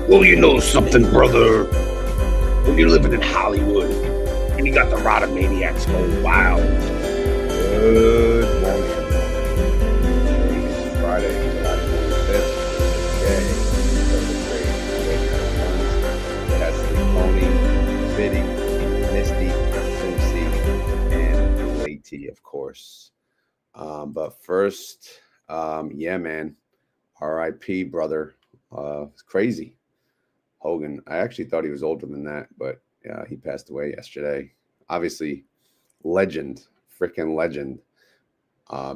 Well, you know something, brother. When you're living in Hollywood and you got the Rotomaniacs going wild. Good morning. It's Friday, July 25th. Today, TSLY, CONY, Fitty, MSTY, SMCY, and PLTY, of course. But first, yeah, man. R.I.P., brother. It's crazy. Hogan. I actually thought he was older than that, but yeah, he passed away yesterday. Obviously, legend, freaking legend,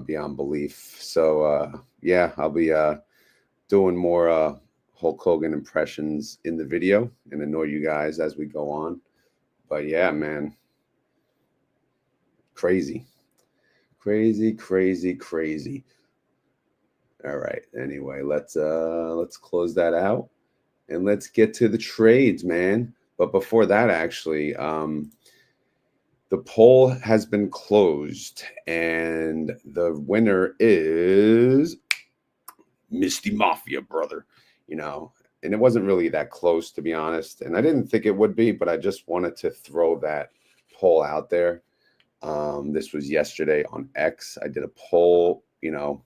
beyond belief. So yeah, I'll be doing more Hulk Hogan impressions in the video and annoy you guys as we go on. But yeah, man, crazy, crazy, crazy, crazy. All right. Anyway, let's close that out. And let's get to the trades, man. But before that, actually, the poll has been closed, and the winner is Misty Mafia, brother. You know, and it wasn't really that close, to be honest. And I didn't think it would be, but I just wanted to throw that poll out there. This was yesterday on X. I did a poll, you know,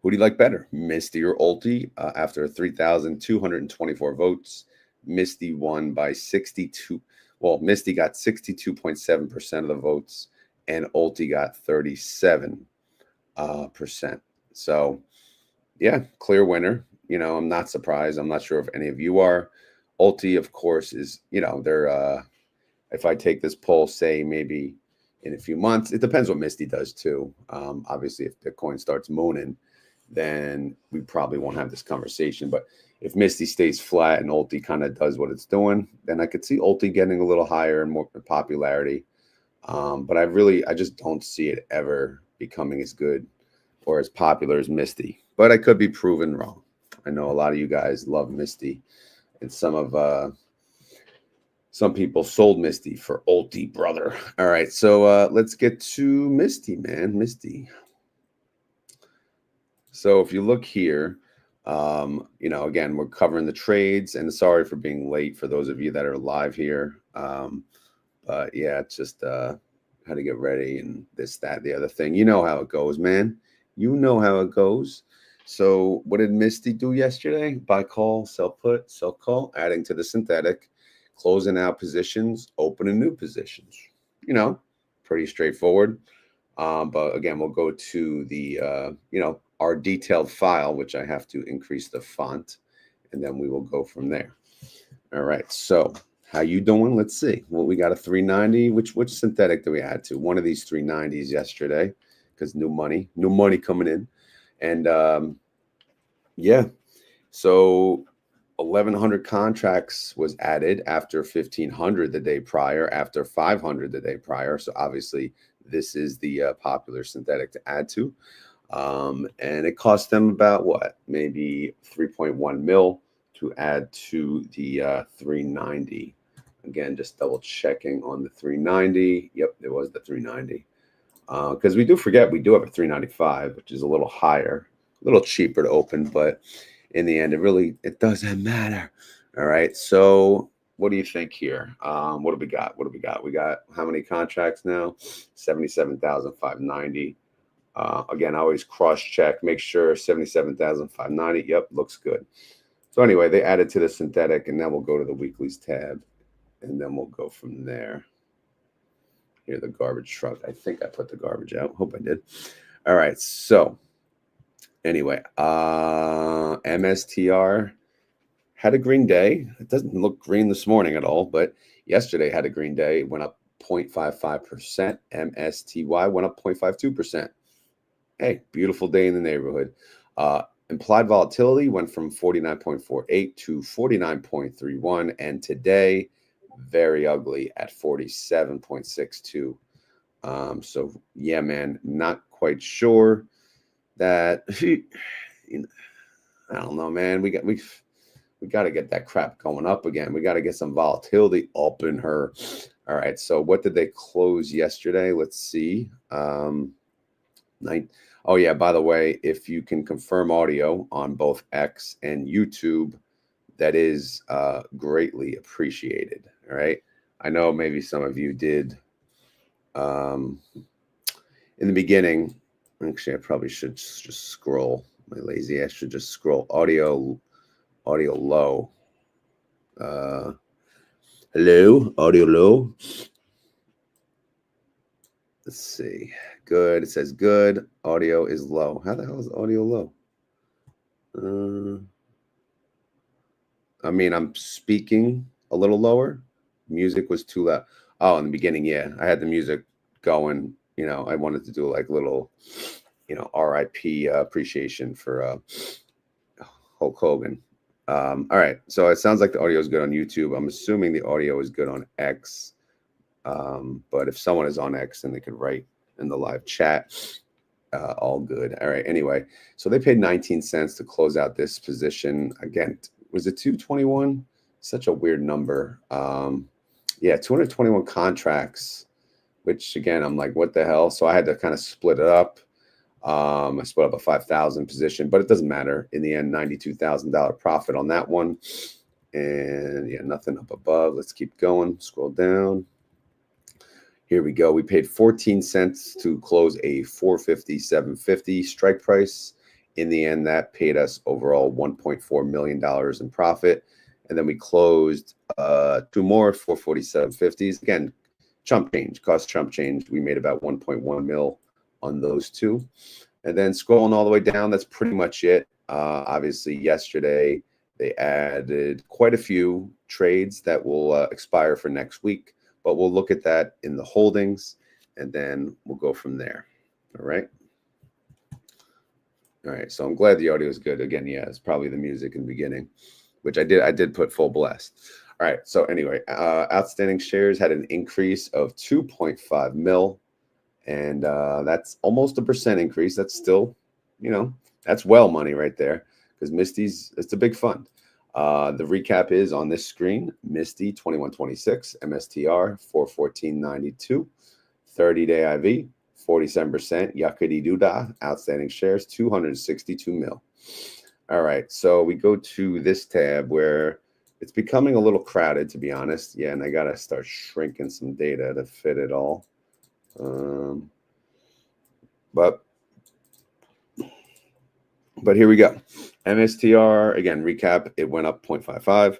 who do you like better, Misty or Ulti? After 3,224 votes, Misty won by 62. Well, Misty got 62.7% of the votes, and Ulti got 37%. So, yeah, clear winner. You know, I'm not surprised. I'm not sure if any of you are. Ulti, of course, is, you know, they're, if I take this poll, say maybe in a few months, it depends what Misty does too. Obviously, if Bitcoin starts mooning, then we probably won't have this conversation. But if Misty stays flat and Ulti kind of does what it's doing, then I could see Ulti getting a little higher and more popularity. But I just don't see it ever becoming as good or as popular as Misty. But I could be proven wrong. I know a lot of you guys love Misty, and some people sold Misty for Ulti, brother. All right, so let's get to Misty, man. Misty. So if you look here, you know, again, we're covering the trades, and sorry for being late for those of you that are live here. But yeah, it's just how to get ready and this, that, the other thing. You know how it goes, man. You know how it goes. So what did Misty do yesterday? Buy call, sell put, sell call, adding to the synthetic, closing out positions, opening new positions. You know, pretty straightforward. But again, we'll go to the, you know, our detailed file, which I have to increase the font, and then we will go from there. All right. So how you doing? Let's see. Well, we got a 390. Which synthetic do we add to? One of these 390s yesterday, because new money coming in. And yeah, so 1,100 contracts was added after 1,500 the day prior, after 500 the day prior. So obviously this is the popular synthetic to add to. And it cost them about what? Maybe 3.1 mil to add to the 390. Again, just double checking on the 390. Yep, it was the 390. Because we do forget we do have a 395, which is a little higher, a little cheaper to open, but in the end, it doesn't matter. All right. So what do you think here? What do we got? We got how many contracts now? 77,590. Again, I always cross check, make sure 77,590. Yep, looks good. So anyway, they added to the synthetic, and then we'll go to the weeklies tab, and then we'll go from there. Here, the garbage truck. I think I put the garbage out. Hope I did. All right. So anyway, MSTR had a green day. It doesn't look green this morning at all, but yesterday had a green day. It went up 0.55%. MSTY went up 0.52%. Hey, beautiful day in the neighborhood. Implied volatility went from 49.48 to 49.31, and today, very ugly at 47.62. So yeah, man, not quite sure that. You know, I don't know, man. We got to get that crap going up again. We got to get some volatility up in her. All right. So what did they close yesterday? Let's see. Oh yeah. By the way, if you can confirm audio on both X and YouTube, that is greatly appreciated. All right. I know maybe some of you did in the beginning. Actually, I probably should just scroll. My lazy ass should just scroll audio low. Hello, audio low. Let's see. Good. It says good. Audio is low. How the hell is audio low? I mean, I'm speaking a little lower. Music was too loud. Oh, in the beginning, yeah, I had the music going. You know, I wanted to do like little, you know, RIP appreciation for Hulk Hogan. All right, so it sounds like the audio is good on YouTube. I'm assuming the audio is good on X. But if someone is on X, then they could write in the live chat. All good. All right. Anyway, so they paid 19 cents to close out this position. Again, was it 221? Such a weird number. Yeah, 221 contracts, which again, I'm like, what the hell? So I had to kind of split it up. I split up a 5,000 position, but it doesn't matter. In the end, $92,000 profit on that one. And yeah, nothing up above. Let's keep going. Scroll down. Here we go. We paid 14 cents to close a 457.50 strike price. In the end, that paid us overall $1.4 million in profit. And then we closed two more 447.50s. Again, chump change, cost chump change. We made about 1.1 mil on those two. And then scrolling all the way down, that's pretty much it. Obviously, yesterday, they added quite a few trades that will expire for next week. But we'll look at that in the holdings, and then we'll go from there. All right. All right. So I'm glad the audio is good. Again, yeah, it's probably the music in the beginning, which I did put full blast. All right. So anyway, outstanding shares had an increase of 2.5 mil, and that's almost a % increase. That's still, you know, that's well money right there, because Misty's, it's a big fund. The recap is on this screen: MSTY 2126, MSTR 414.92, 30-day IV 47%, Yakety Doodah, outstanding shares 262 mil. All right, so we go to this tab where it's becoming a little crowded, to be honest. Yeah, and I gotta start shrinking some data to fit it all. But here we go. MSTR, again, recap, it went up 0.55.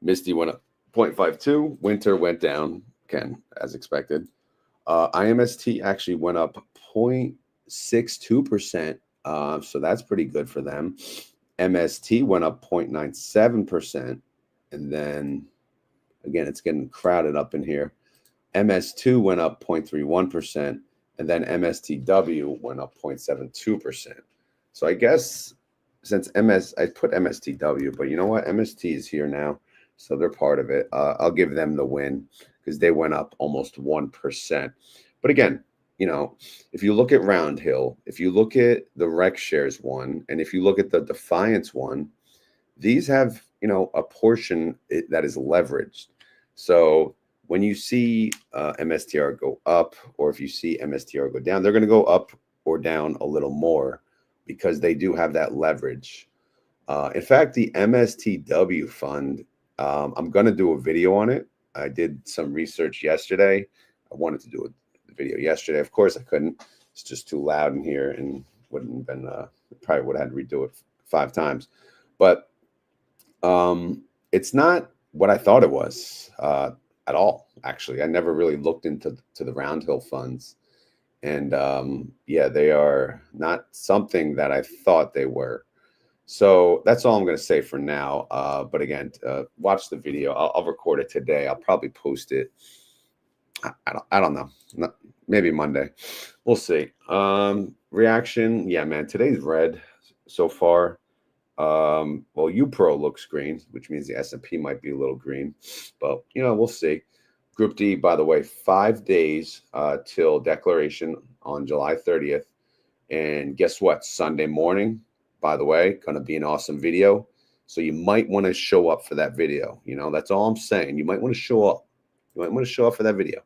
MSTY went up 0.52. Winter went down, again, as expected. IMST actually went up 0.62%. So that's pretty good for them. MST went up 0.97%. And then, again, it's getting crowded up in here. MS2 went up 0.31%. And then MSTW went up 0.72%. So I guess since I put MSTW, but you know what? MST is here now, so they're part of it. I'll give them the win because they went up almost 1%. But again, you know, if you look at Round Hill, if you look at the Rec Shares one, and if you look at the Defiance one, these have, you know, a portion that is leveraged. So when you see MSTR go up, or if you see MSTR go down, they're going to go up or down a little more, because they do have that leverage. In fact, the MSTW fund, I'm going to do a video on it. I did some research yesterday. I wanted to do a video yesterday. Of course, I couldn't. It's just too loud in here, and wouldn't have been, probably would have had to redo it 5 times. But it's not what I thought it was at all, actually. I never really looked into the Round Hill funds. And yeah, they are not something that I thought they were. So that's all I'm going to say for now. But again, watch the video. I'll record it today. I'll probably post it. I don't know. Maybe Monday. We'll see. Reaction. Yeah, man. Today's red so far. Well, UPRO looks green, which means the S&P might be a little green. But, you know, we'll see. Group D, by the way, 5 days till declaration on July 30th. And guess what? Sunday morning, by the way, going to be an awesome video. So you might want to show up for that video. You know, that's all I'm saying. You might want to show up. You might want to show up for that video.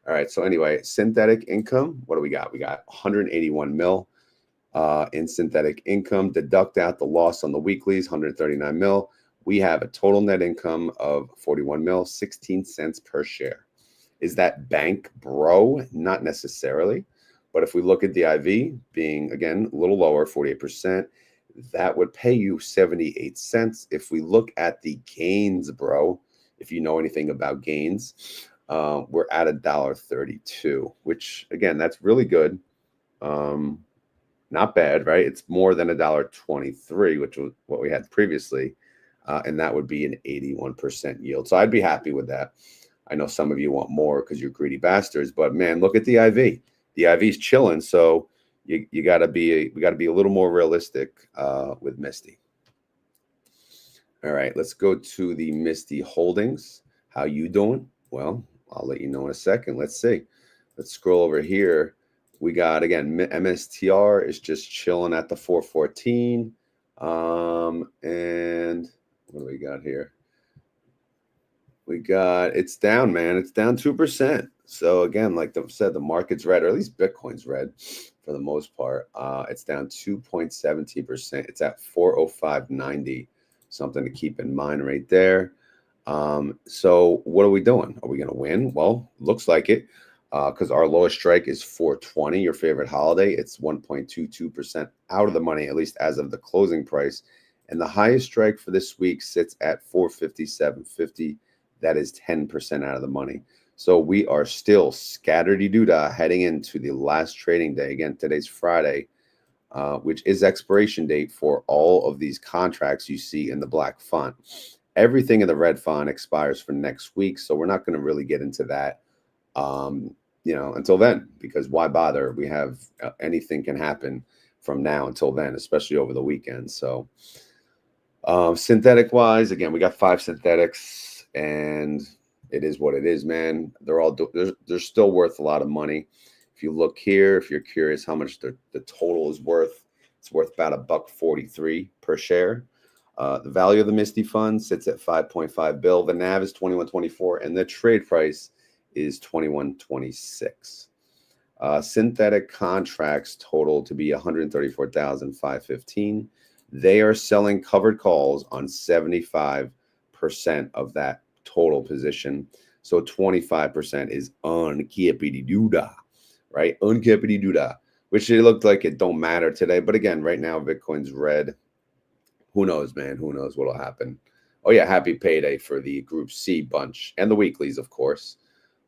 All right. So anyway, synthetic income. What do we got? We got 181 mil in synthetic income. Deduct out the loss on the weeklies, 139 mil. we have a total net income of 41 mil, 16 cents per share. Is that bank bro? Not necessarily. But if we look at the IV being, again, a little lower, 48%, that would pay you 78 cents. If we look at the gains, bro, if you know anything about gains, we're at $1.32, which, again, that's really good. Not bad, right? It's more than $1.23, which was what we had previously. And that would be an 81% yield. So I'd be happy with that. I know some of you want more because you're greedy bastards, but man, look at the IV. The IV's chilling, so we got to be a little more realistic with MSTY. All right, let's go to the MSTY holdings. How you doing? Well, I'll let you know in a second. Let's see. Let's scroll over here. We got, again, MSTR is just chilling at the 414. And what do we got here? We got, it's down, man. It's down 2%. So again, like I said, the market's red, or at least Bitcoin's red for the most part. It's down 2.17%. It's at 405.90. Something to keep in mind right there. So what are we doing? Are we going to win? Well, looks like it, because our lowest strike is 420, your favorite holiday. It's 1.22% out of the money, at least as of the closing price. And the highest strike for this week sits at 457.50. That is 10% out of the money. So we are still scattered-y-doo-dah heading into the last trading day. Again, today's Friday, which is expiration date for all of these contracts you see in the black font. Everything in the red font expires for next week, so we're not going to really get into that, until then, because why bother? We have anything can happen from now until then, especially over the weekend. So synthetic-wise, again, we got 5 synthetics. And it is what it is, man. They're still worth a lot of money. If you look here, if you're curious how much the total is worth, it's worth about $1.43 per share. The value of the MSTY fund sits at 5.5 bill. The NAV is 21.24, and the trade price is 21.26. Synthetic contracts total to be 134,515. They are selling covered calls on 75% of that total position. So 25% is unkippity-doo-dah, right? Unkippity-doo-dah, which it looked like it don't matter today. But again, right now, Bitcoin's red. Who knows, man? Who knows what'll happen? Oh, yeah, happy payday for the Group C bunch and the weeklies, of course.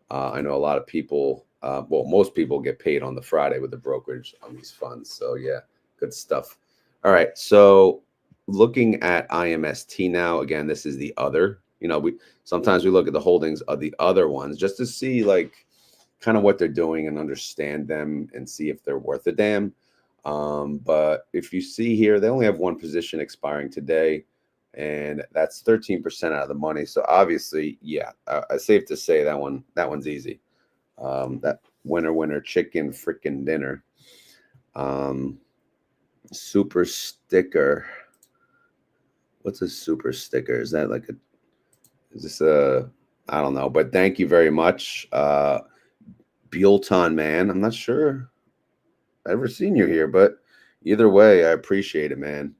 I know a lot of people, most people get paid on the Friday with the brokerage on these funds. So, yeah, good stuff. All right, so looking at IMST now, again, this is the other. Sometimes we look at the holdings of the other ones just to see like kind of what they're doing and understand them and see if they're worth a damn. But if you see here, they only have one position expiring today, and that's 13% out of the money. So obviously, yeah, it's safe to say that one's easy. That winner chicken freaking dinner. Super sticker. What's a super sticker? Is that like is this I don't know, but thank you very much. Bielton, man. I'm not sure I've ever seen you here, but either way, I appreciate it, man.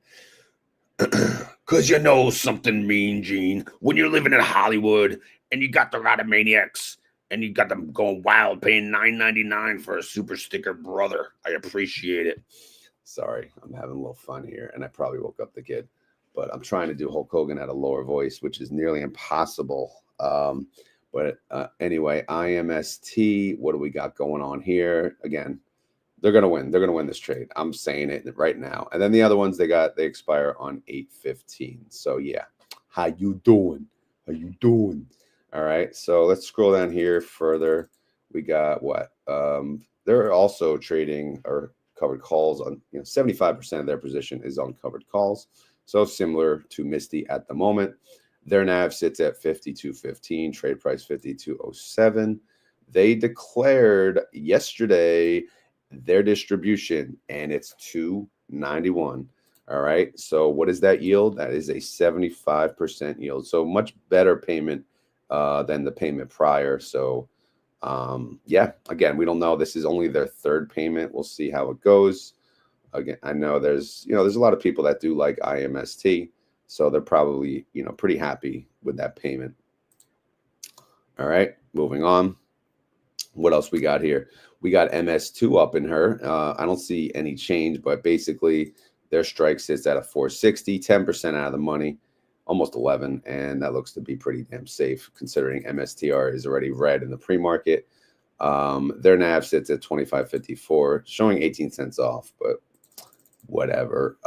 Cause you know something, Mean Gene, when you're living in Hollywood and you got the Rotomaniacs and you got them going wild, paying $9.99 for a super sticker, brother. I appreciate it. Sorry, I'm having a little fun here, and I probably woke up the kid, but I'm trying to do Hulk Hogan at a lower voice, which is nearly impossible. But anyway, IMST, what do we got going on here? Again, they're going to win. They're going to win this trade. I'm saying it right now. And then the other ones they expire on 8/15. So yeah, how you doing? How you doing? All right. So let's scroll down here further. We got what? They're also trading or covered calls on 75% of their position is on covered calls. So similar to MSTY at the moment. Their NAV sits at 52.15, trade price 52.07. They declared yesterday their distribution, and it's 291. All right. So what is that yield? That is a 75% yield. So much better payment than the payment prior. So yeah, again, we don't know. This is only their third payment. We'll see how it goes. Again, I know there's a lot of people that do like IMST. So they're probably, you know, pretty happy with that payment. All right, moving on. What else we got here? We got MS2 up in her. I don't see any change, but basically their strike sits at a 460, 10% out of the money, almost 11, and that looks to be pretty damn safe considering MSTR is already red in the pre-market. Their NAV sits at 25.54, showing 18 cents off, but whatever.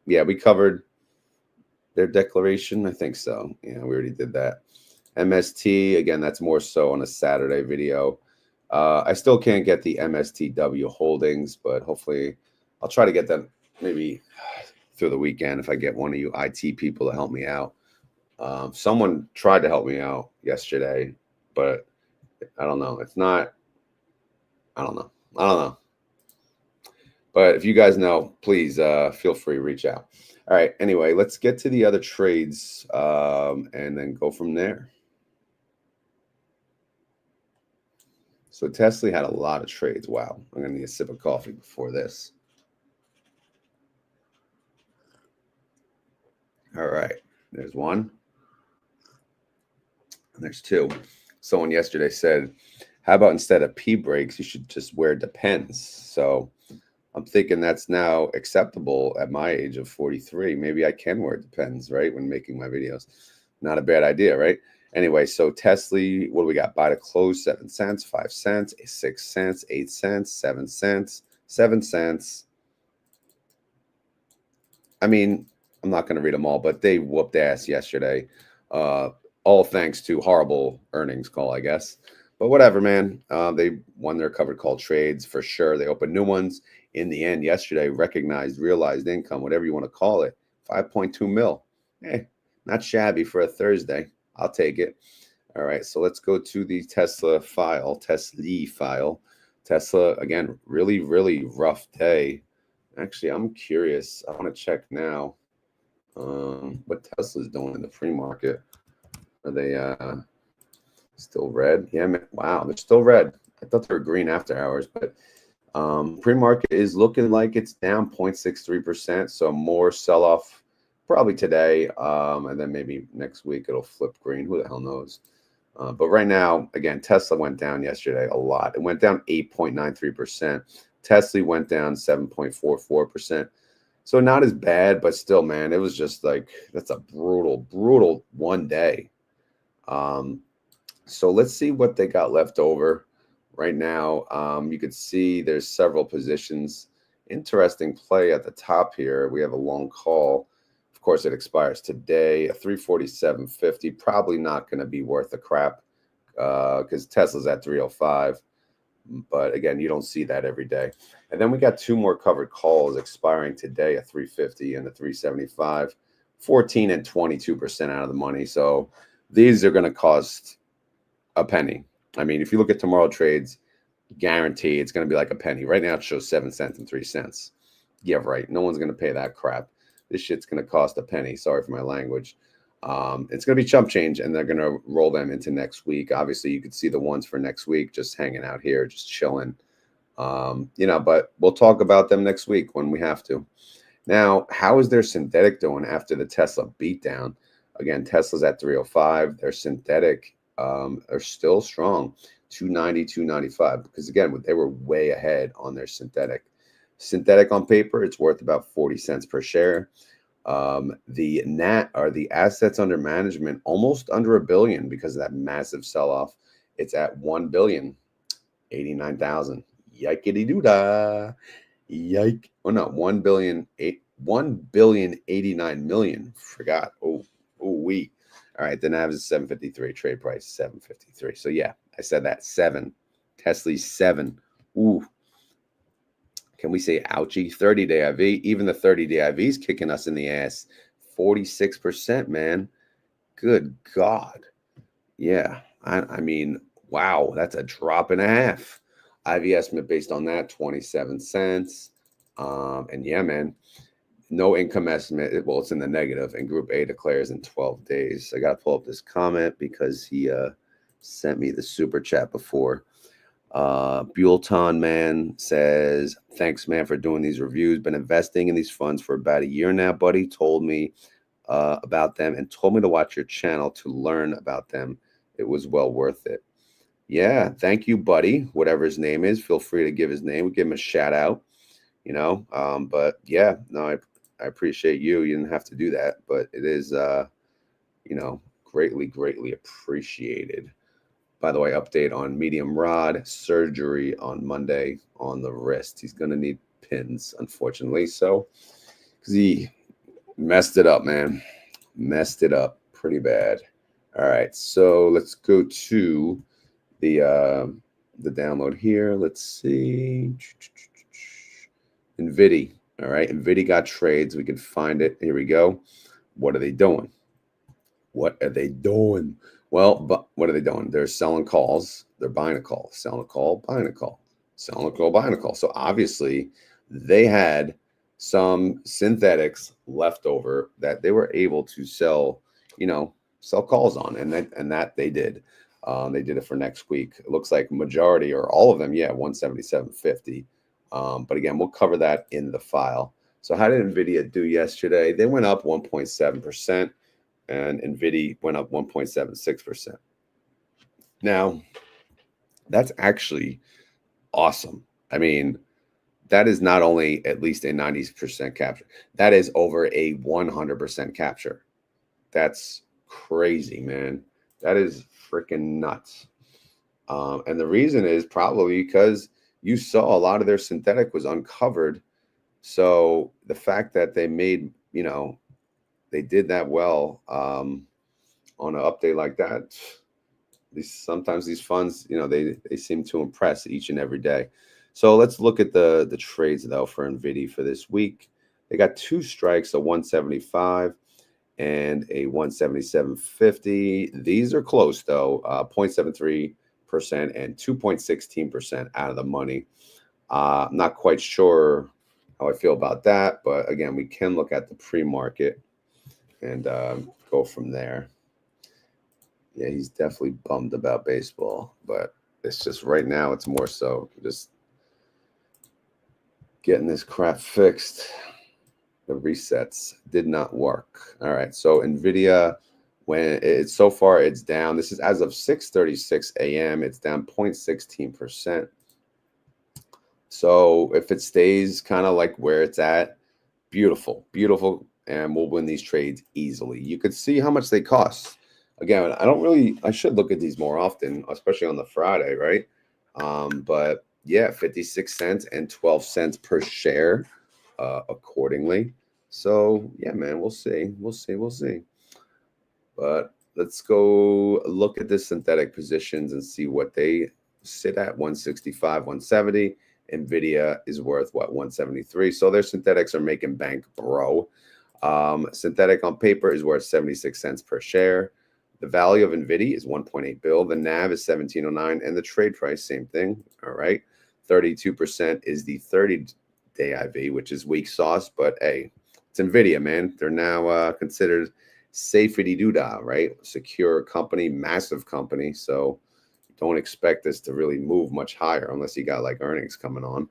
Yeah, we covered their declaration. I think so. Yeah, we already did that. MST, again, that's more so on a Saturday video. I still can't get the MSTW holdings, but hopefully I'll try to get them maybe through the weekend if I get one of you IT people to help me out. Someone tried to help me out yesterday, but I don't know. It's not, I don't know. But if you guys know, please feel free to reach out. All right. Anyway, let's get to the other trades and then go from there. So TSLY had a lot of trades. Wow. I'm going to need a sip of coffee before this. All right. There's one. And there's two. Someone yesterday said, how about instead of P breaks, you should just wear Depends. So I'm thinking that's now acceptable at my age of 43. Maybe I can wear Depends, right, when making my videos. Not a bad idea, right? Anyway, so TSLY, what do we got? Buy to close, 7 cents, 5 cents, 6 cents, 8 cents, 7 cents, 7 cents. I mean, I'm not going to read them all, but they whooped ass yesterday. All thanks to horrible earnings call, I guess. But whatever, man. They won their covered call trades for sure. They opened new ones. In the end, yesterday, recognized, realized income, whatever you want to call it, 5.2 mil. Hey, not shabby for a Thursday. I'll take it. All right, so let's go to the TSLY file. Tesla, again, really, really rough day. Actually, I'm curious. I want to check now what Tesla's doing in the pre-market. Are they still red? Yeah, man. Wow, they're still red. I thought they were green after hours, but pre-market is looking like it's down 0.63%. So more sell-off probably today, and then maybe next week it'll flip green. Who the hell knows? But right now, again, Tesla went down yesterday a lot. It went down 8.93%. TSLY went down 7.44%. So not as bad, but still, man, it was just like, that's a brutal one day. So let's see what they got left over right now. You could see there's several positions. Interesting play at the top here. We have a long call. Of course, it expires today, a 347.50. Probably not going to be worth a crap because Tesla's at 305. But again, you don't see that every day. And then we got two more covered calls expiring today, a 350 and a 375, 14 and 22% out of the money. So these are going to cost a penny. I mean, if you look at tomorrow trades, guarantee it's going to be like a penny. Right now it shows 7 cents and 3 cents. Yeah, right. No one's going to pay that crap. This shit's going to cost a penny. Sorry for my language. It's going to be chump change, and they're going to roll them into next week. Obviously, you could see the ones for next week just hanging out here, just chilling. You know, but we'll talk about them next week when we have to. Now, how is their synthetic doing after the Tesla beatdown? Again, Tesla's at 305. Their synthetic are still strong, 290, 295, because again, they were way ahead on their synthetic. Synthetic on paper, it's worth about 40 cents per share. The assets under management almost under $1 billion because of that massive sell-off. It's at 1,089,000. Yikety doo dah. Yike. Oh no, 1,089 million. Forgot. Oh we. All right, the NAV is 753. Trade price 753. So yeah, I said that 7. TSLY 7. Ooh. Can we say ouchie? 30-day IV. Even the 30-day IV is kicking us in the ass. 46%, man. Good God. Yeah. I mean, wow, that's a drop and a half. IV estimate based on that, 27 cents. And yeah, man, no income estimate. Well, it's in the negative, and Group A declares in 12 days. I got to pull up this comment because he sent me the super chat before. Buellton man says, thanks man for doing these reviews. Been investing in these funds for about a year now. Buddy told me about them and told me to watch your channel to learn about them. It was well worth it. Yeah, thank you, buddy. Whatever his name is, feel free to give his name. We give him a shout out, you know. But yeah, no, I appreciate you. You didn't have to do that, but it is, you know, greatly appreciated. By the way, update on medium rod surgery on Monday on the wrist. He's gonna need pins, unfortunately. So, because he messed it up, man, messed it up pretty bad. All right, so let's go to the download here. Let's see. NVIDIA. All right, NVIDIA got trades. We can find it. Here we go. What are they doing? What are they doing? Well, but what are they doing? They're selling calls. They're buying a call, selling a call, buying a call, selling a call, buying a call. So obviously they had some synthetics left over that they were able to sell, you know, sell calls on. And that they did. They did it for next week. It looks like majority or all of them. Yeah. 177.50. But again, we'll cover that in the file. So how did NVIDIA do yesterday? They went up 1.7%. And NVIDIA went up 1.76%. Now, that's actually awesome. I mean, that is not only at least a 90% capture. That is over a 100% capture. That's crazy, man. That is freaking nuts. And the reason is probably because you saw a lot of their synthetic was uncovered. So the fact that they made, you know, they did that well on an update like that. Sometimes these funds, you know, they seem to impress each and every day. So let's look at the trades though for NVIDIA for this week. They got two strikes, a 175 and a 177.50. These are close though, 0.73% and 2.16% out of the money. I'm not quite sure how I feel about that, but again, we can look at the pre-market and go from there. Yeah, he's definitely bummed about baseball, but it's just right now it's more so just getting this crap fixed. The resets did not work. All right, so NVIDIA, when it's so far it's down. This is as of 6:36 a.m. It's down 0.16%. So if it stays kind of like where it's at, beautiful, and we'll win these trades easily. You could see how much they cost. Again, I should look at these more often, especially on the Friday, right? But yeah, 56 cents and 12 cents per share accordingly. So yeah, man, we'll see. But let's go look at the synthetic positions and see what they sit at. 165, 170. NVIDIA is worth what, 173. So their synthetics are making bank, bro. Synthetic on paper is worth 76 cents per share. The value of NVIDIA is 1.8 bill. The NAV is 1709, and the trade price, same thing. All right, 32% is the 30-day IV, which is weak sauce, but hey, it's NVIDIA, man. They're now considered safety doodah, right? Secure company, massive company. So don't expect this to really move much higher unless you got like earnings coming on.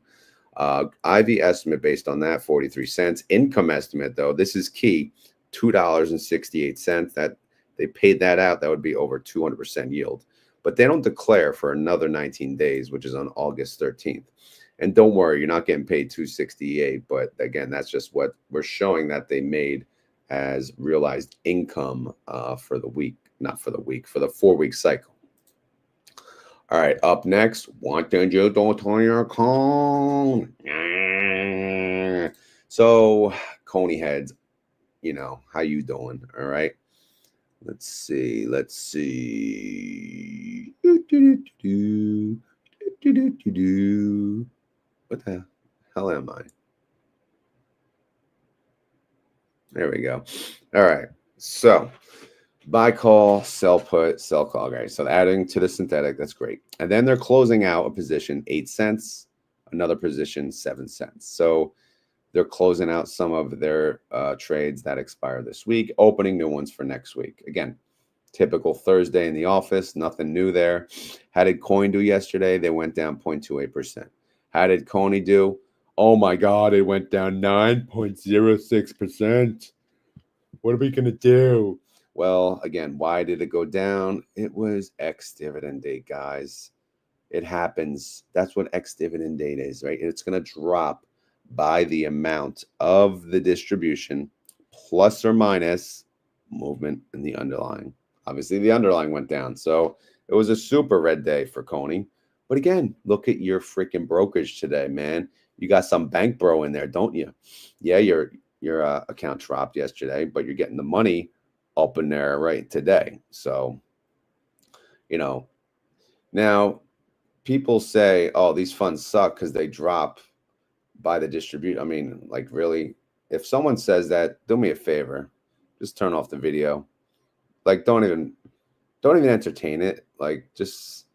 IV estimate based on that, 43 cents. Income estimate, though, this is key, $2.68. That they paid that out, that would be over 200% yield. But they don't declare for another 19 days, which is on August 13th. And don't worry, you're not getting paid 268. But again, that's just what we're showing that they made as realized income for the week, not for the week, for the 4-week cycle. All right, up next, what did you do to your cone? So, CONY heads, you know, how you doing? All right. Let's see. What the hell am I? There we go. All right. So, buy call, sell put, sell call, guys. So adding to the synthetic, that's great. And then they're closing out a position 8 cents, another position 7 cents. So they're closing out some of their trades that expire this week, opening new ones for next week. Again, typical Thursday in the office, nothing new there. How did COIN do yesterday? They went down 0.28%. How did CONY do? Oh my God, it went down 9.06%. What are we going to do? Well, again, why did it go down? It was ex-dividend date, guys. It happens. That's what ex-dividend date is, right? It's going to drop by the amount of the distribution plus or minus movement in the underlying. Obviously, the underlying went down. So it was a super red day for CONY. But again, look at your freaking brokerage today, man. You got some bank bro in there, don't you? Yeah, your account dropped yesterday, but you're getting the money up in there right today. So, now people say, oh, these funds suck because they drop by the distribute. I mean, like, really, if someone says that, do me a favor, just turn off the video. Like, don't even entertain it. Like, just,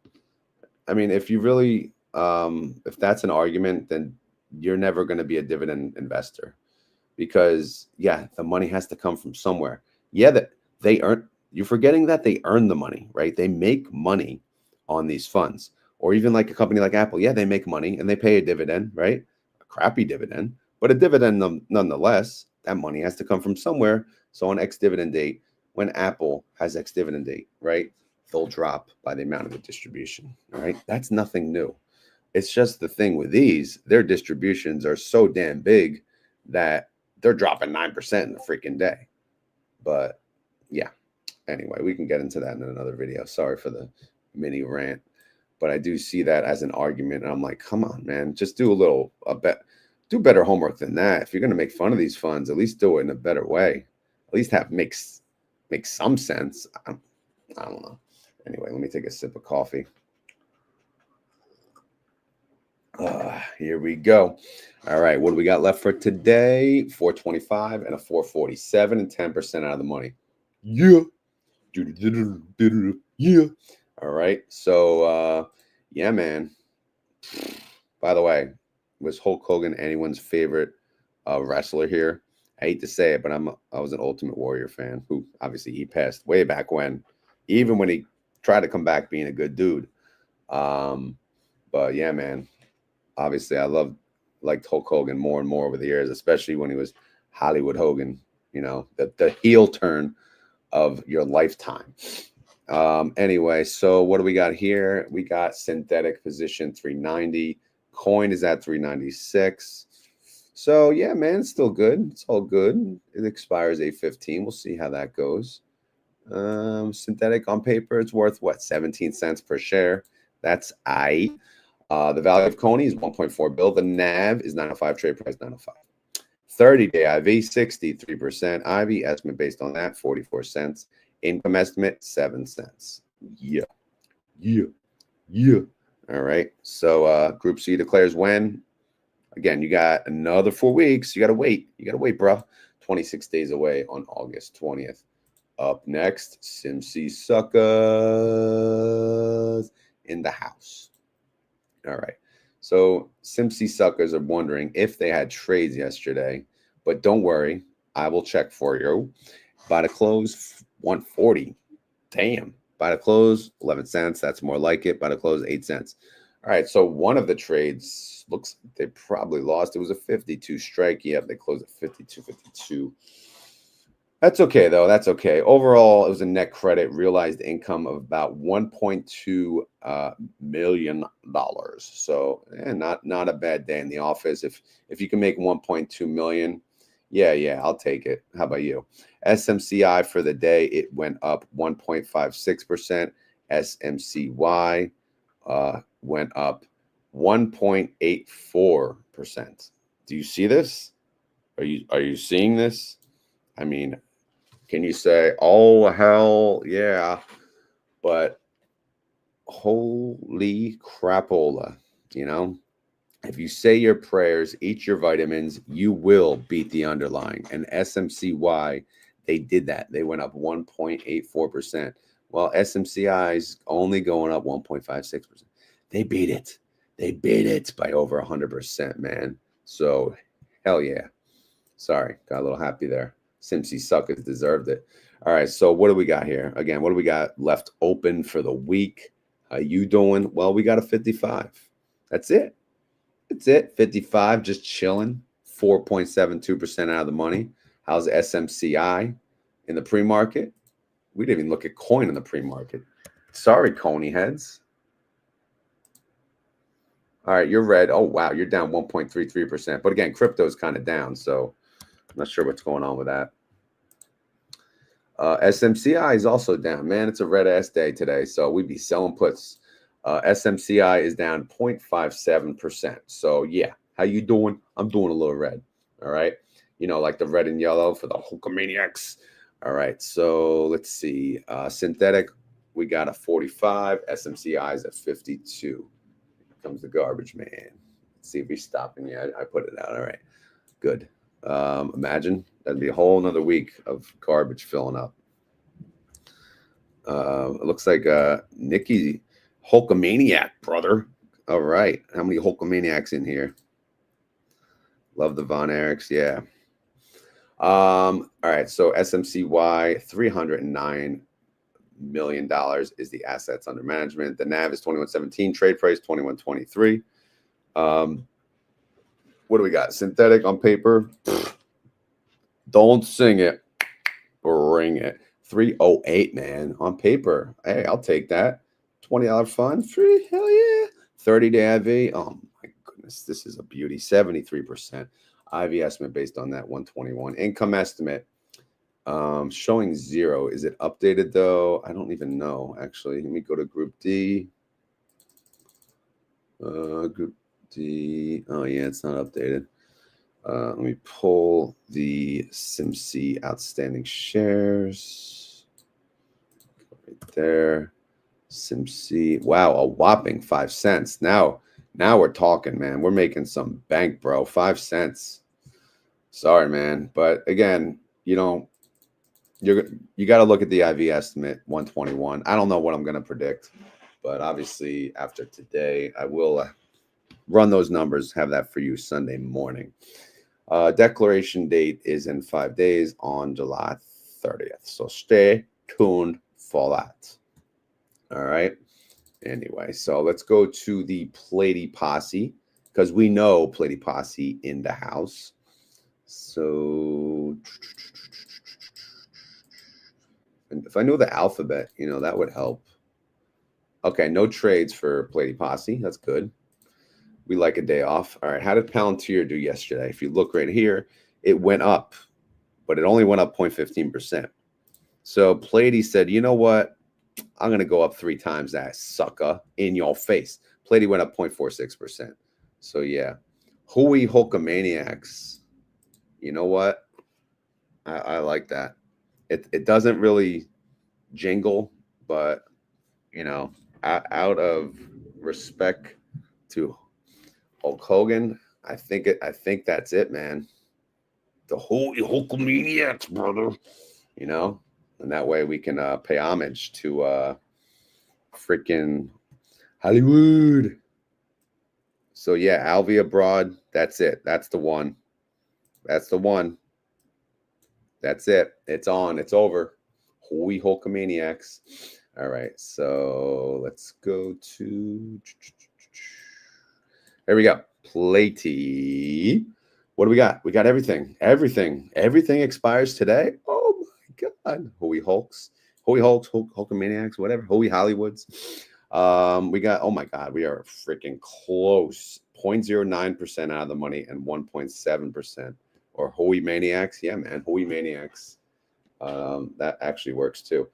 I mean, if you really, if that's an argument, then you're never going to be a dividend investor, because yeah, the money has to come from somewhere. Yeah, that they earn. You're forgetting that they earn the money, right? They make money on these funds. Or even like a company like Apple, yeah, they make money and they pay a dividend, right? A crappy dividend, but a dividend nonetheless. That money has to come from somewhere. So on ex-dividend date, when Apple has ex-dividend date, right, they'll drop by the amount of the distribution, right? That's nothing new. It's just the thing with these, their distributions are so damn big that they're dropping 9% in a freaking day. But yeah, anyway, we can get into that in another video. Sorry for the mini rant, but I do see that as an argument. And I'm like, come on, man, just do do better homework than that. If you're going to make fun of these funds, at least do it in a better way. At least makes some sense. I don't know. Anyway, let me take a sip of coffee. Here we go. All right, what do we got left for today? 425 and a 447 and 10% out of the money. Yeah. Yeah. All right. So yeah, man. By the way, was Hulk Hogan anyone's favorite wrestler here? I hate to say it, but I was an Ultimate Warrior fan, who obviously he passed way back when, even when he tried to come back being a good dude. But yeah, man. Obviously, I liked Hulk Hogan more and more over the years, especially when he was Hollywood Hogan, the heel turn of your lifetime. Anyway, so what do we got here? We got synthetic position 390. Coin is at 396. So yeah, man, it's still good. It's all good. It expires 8/15. We'll see how that goes. Synthetic on paper, it's worth what, 17 cents per share. That's the value of CONY is 1.4 bill. The NAV is 905, trade price 905. 30-day IV, 63%. IV estimate based on that, 44 cents. Income estimate, 7 cents. Yeah. All right. So Group C declares when. Again, you got another 4 weeks. You got to wait. Bro. 26 days away on August 20th. Up next, SMCY suckers in the house. All right. So SMCY suckers are wondering if they had trades yesterday, but don't worry, I will check for you. By the close, 140. Damn. By the close, 11 cents. That's more like it. By the close, 8 cents. All right. So one of the trades looks like they probably lost. It was a 52 strike. Yep. They closed at 52.52. That's okay, though. That's okay. Overall, it was a net credit realized income of about $1.2 million. So not a bad day in the office. If you can make 1.2 million, yeah, I'll take it. How about you? SMCI for the day, it went up 1.56%. SMCY went up 1.84%. Do you see this? Are you seeing this? I mean, can you say, oh, hell yeah, but holy crapola, if you say your prayers, eat your vitamins, you will beat the underlying. And SMCY, they did that. They went up 1.84%. While SMCI is only going up 1.56%. They beat it. They beat it by over 100%, man. So, hell yeah. Sorry, got a little happy there. SMCY suckers deserved it. All right, so what do we got here? Again, what do we got left open for the week? How you doing? Well, we got a 55. That's it. 55, just chilling. 4.72% out of the money. How's SMCI? in the pre-market. We didn't even look at coin in the pre-market. Sorry, CONY heads. All right, you're red. Oh, wow, you're down 1.33%. But again, crypto's kind of down, so I'm not sure what's going on with that. SMCY is also down. Man, it's a red-ass day today, so we'd be selling puts. SMCY is down 0.57%. So, yeah, how you doing? I'm doing a little red, all right? You know, like the red and yellow for the Hulkamaniacs. All right, so let's see. Synthetic, we got a 45. SMCI is at 52. Here comes the garbage man. Let's see if he's stopping me. I put it out. All right, good. Imagine that'd be a whole nother week of garbage filling up. It looks like Nikki Hulkamaniac, brother. All right, how many Hulkamaniacs in here? Love the Von Erichs, yeah. All right, so SMCY, $309 million is the assets under management. The NAV is 2117, trade price 2123. What do we got? Synthetic on paper. Don't sing it. Bring it. 308, man, on paper. Hey, I'll take that. $20 fund. Free. Hell yeah. 30-day IV. Oh, my goodness. This is a beauty. 73%. IV estimate based on that 121. Income estimate showing 0. Is it updated, though? I don't even know, actually. Let me go to Group D. Group D. Oh, yeah, it's not updated. Let me pull the SMCY outstanding shares. Right there. SMCY. Wow, a whopping 5 cents. Now we're talking, man. We're making some bank, bro. 5 cents. Sorry, man. But again, you know, you got to look at the IV estimate, 121. I don't know what I'm going to predict, but obviously after today, I will run those numbers, have that for you Sunday morning. Declaration date is in 5 days on July 30th. So stay tuned for that. All right. Anyway, so let's go to the PLTY posse because we know PLTY posse in the house. So if I knew the alphabet, you know, that would help. Okay, no trades for PLTY posse. That's good. We like a day off. All right, how did Palantir do yesterday? If you look right here, it went up, but it only went up 0.15%. So PLTY said, you know what? I'm going to go up 3 times that, sucker, in your face. PLTY went up 0.46%. So, yeah. Hui Hulkamaniacs. You know what? I like that. It doesn't really jingle, but, you know, out of respect to Hulk Hogan, I think that's it, man. The Holy Hulkamaniacs, brother. You know, and that way we can pay homage to freaking Hollywood. So yeah, Alvia Broad, that's it. That's the one. That's the one. That's it. It's on. It's over. Holy Hulkamaniacs. All right, so let's go to. There we go. PLTY. What do we got? We got everything. Everything expires today. Oh my God. Holy Hulks. Holy Hulks, Hulkamaniacs, whatever. Holy Hollywoods. We got, oh my God, we are freaking close. 0.09% out of the money and 1.7%. Or Holy Maniacs. Yeah, man. Holy Maniacs. That actually works too.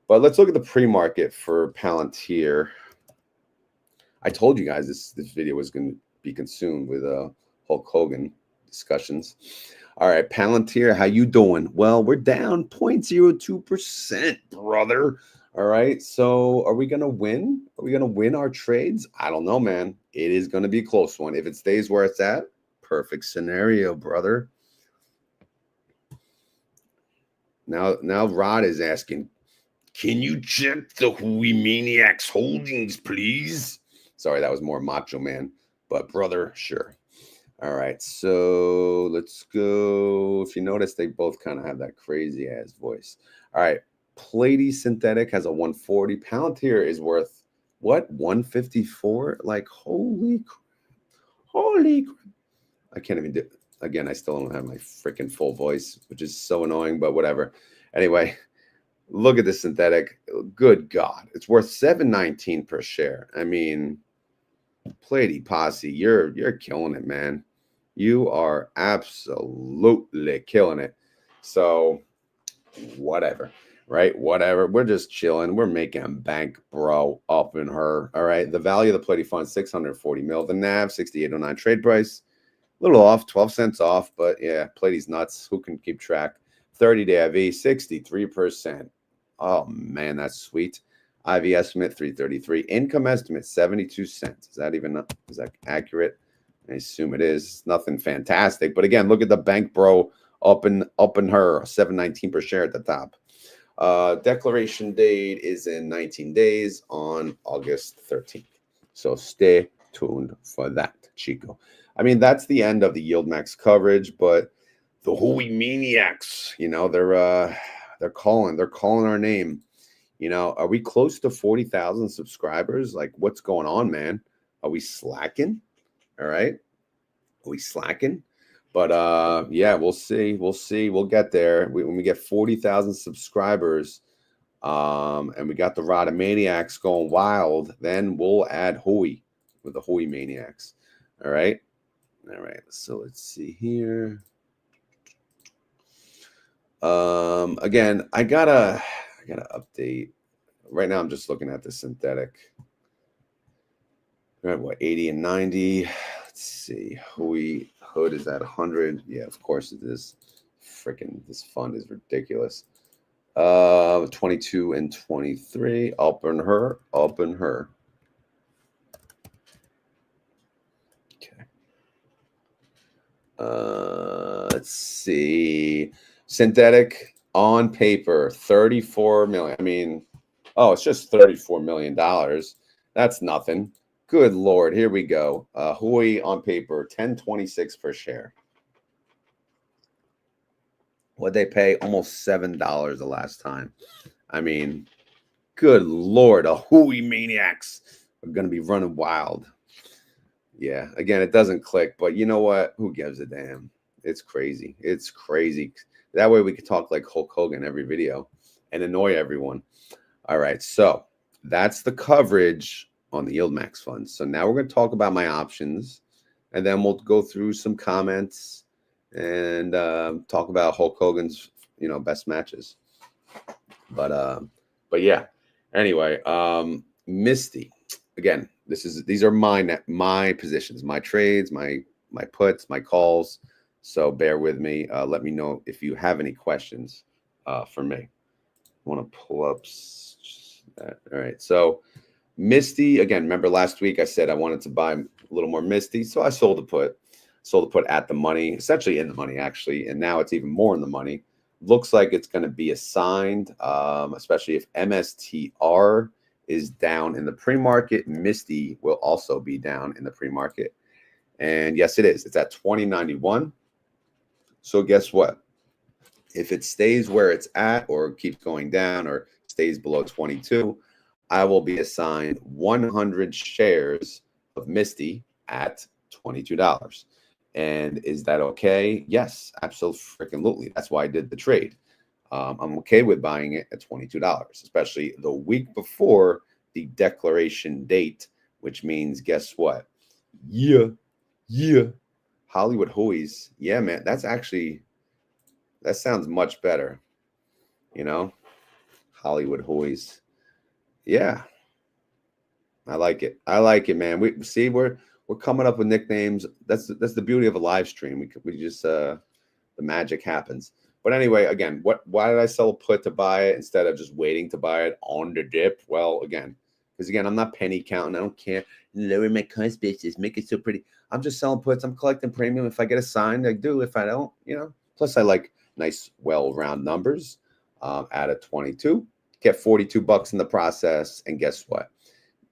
But let's look at the pre-market for Palantir. I told you guys this video was going to be consumed with Hulk Hogan discussions. All right, Palantir, how you doing? Well, we're down 0.02%, brother. All right, so are we going to win? Are we going to win our trades? I don't know, man. It is going to be a close one. If it stays where it's at, perfect scenario, brother. Now Rod is asking, can you check the Hui Maniacs holdings, please? Sorry, that was more Macho Man, but brother, sure. All right, so let's go. If you notice, they both kind of have that crazy ass voice. All right, PLTY Synthetic has a 140. Palantir is worth what? 154? Like holy crap! I can't even do. Again, I still don't have my freaking full voice, which is so annoying, but whatever. Anyway, look at this synthetic. Good God, it's worth $7.19 per share. I mean, PLTY Posse, you're killing it, man. You are absolutely killing it. So whatever, right? Whatever. We're just chilling. We're making bank, bro, up in her. All right. The value of the PLTY fund, 640 mil. The NAV, 6809 trade price. A little off, 12 cents off, but yeah, PLTY's nuts. Who can keep track? 30-day IV, 63%. Oh man, that's sweet. IV estimate 333. Income estimate 72 cents. Is that accurate? I assume it is. Nothing fantastic, but again, look at the bank, bro, up in her, 7.19 per share at the top. Declaration date is in 19 days on August 13th. So stay tuned for that, Chico. I mean, that's the end of the YieldMax coverage, but the Hui maniacs, you know, they're calling our name. You know, are we close to 40,000 subscribers? Like, what's going on, man? Are we slacking? All right. Are we slacking? But yeah, we'll see. We'll get there. When we get 40,000 subscribers, and we got the Rada Maniacs going wild, then we'll add Hui with the Hui Maniacs. All right. So let's see here. Again, I gotta update. Right now, I'm just looking at the synthetic. We're at what, 80 and 90. Let's see. Hui hood is at 100. Yeah, of course it is. Freaking, this fund is ridiculous. 22 and 23. Up in her. Okay. Let's see. Synthetic on paper, 34 million. I mean, oh, it's just $34 million. That's nothing. Good Lord. Here we go. Hui on paper, 10.26 per share. What'd they pay? Almost $7 the last time. I mean, good Lord. A Hui maniacs are going to be running wild. Yeah. Again, it doesn't click, but you know what? Who gives a damn? It's crazy. It's crazy. That way we could talk like Hulk Hogan every video and annoy everyone. All right. So that's the coverage on the YieldMax fund. So now we're going to talk about my options, and then we'll go through some comments and talk about Hulk Hogan's, you know, best matches. But yeah. Anyway, MSTY. Again, these are my positions, my trades, my puts, my calls. So bear with me. Let me know if you have any questions for me. I want to pull up that. All right. So MSTY, again, remember last week I said I wanted to buy a little more MSTY. So I sold the put at the money, essentially in the money, actually. And now it's even more in the money. Looks like it's going to be assigned, especially if MSTR is down in the pre-market. MSTY will also be down in the pre-market. And yes, it is. It's at 2091. So guess what? If it stays where it's at or keeps going down or stays below 22, I will be assigned 100 shares of MSTY at $22. And is that okay? Yes, absolutely. That's why I did the trade. I'm okay with buying it at $22, especially the week before the declaration date, which means guess what? Yeah. Hollywood Hui's. Yeah, man. That sounds much better. You know, Hollywood Hui's. Yeah. I like it, man. We're coming up with nicknames. That's the beauty of a live stream. We just the magic happens. But anyway, again, why did I sell a put to buy it instead of just waiting to buy it on the dip? Well, because I'm not penny counting. I don't care. Lower my cost basis, make it so pretty. I'm just selling puts. I'm collecting premium. If I get assigned, I do. If I don't, you know. Plus, I like nice, well-round numbers. Out of 22, get $42 in the process, and guess what?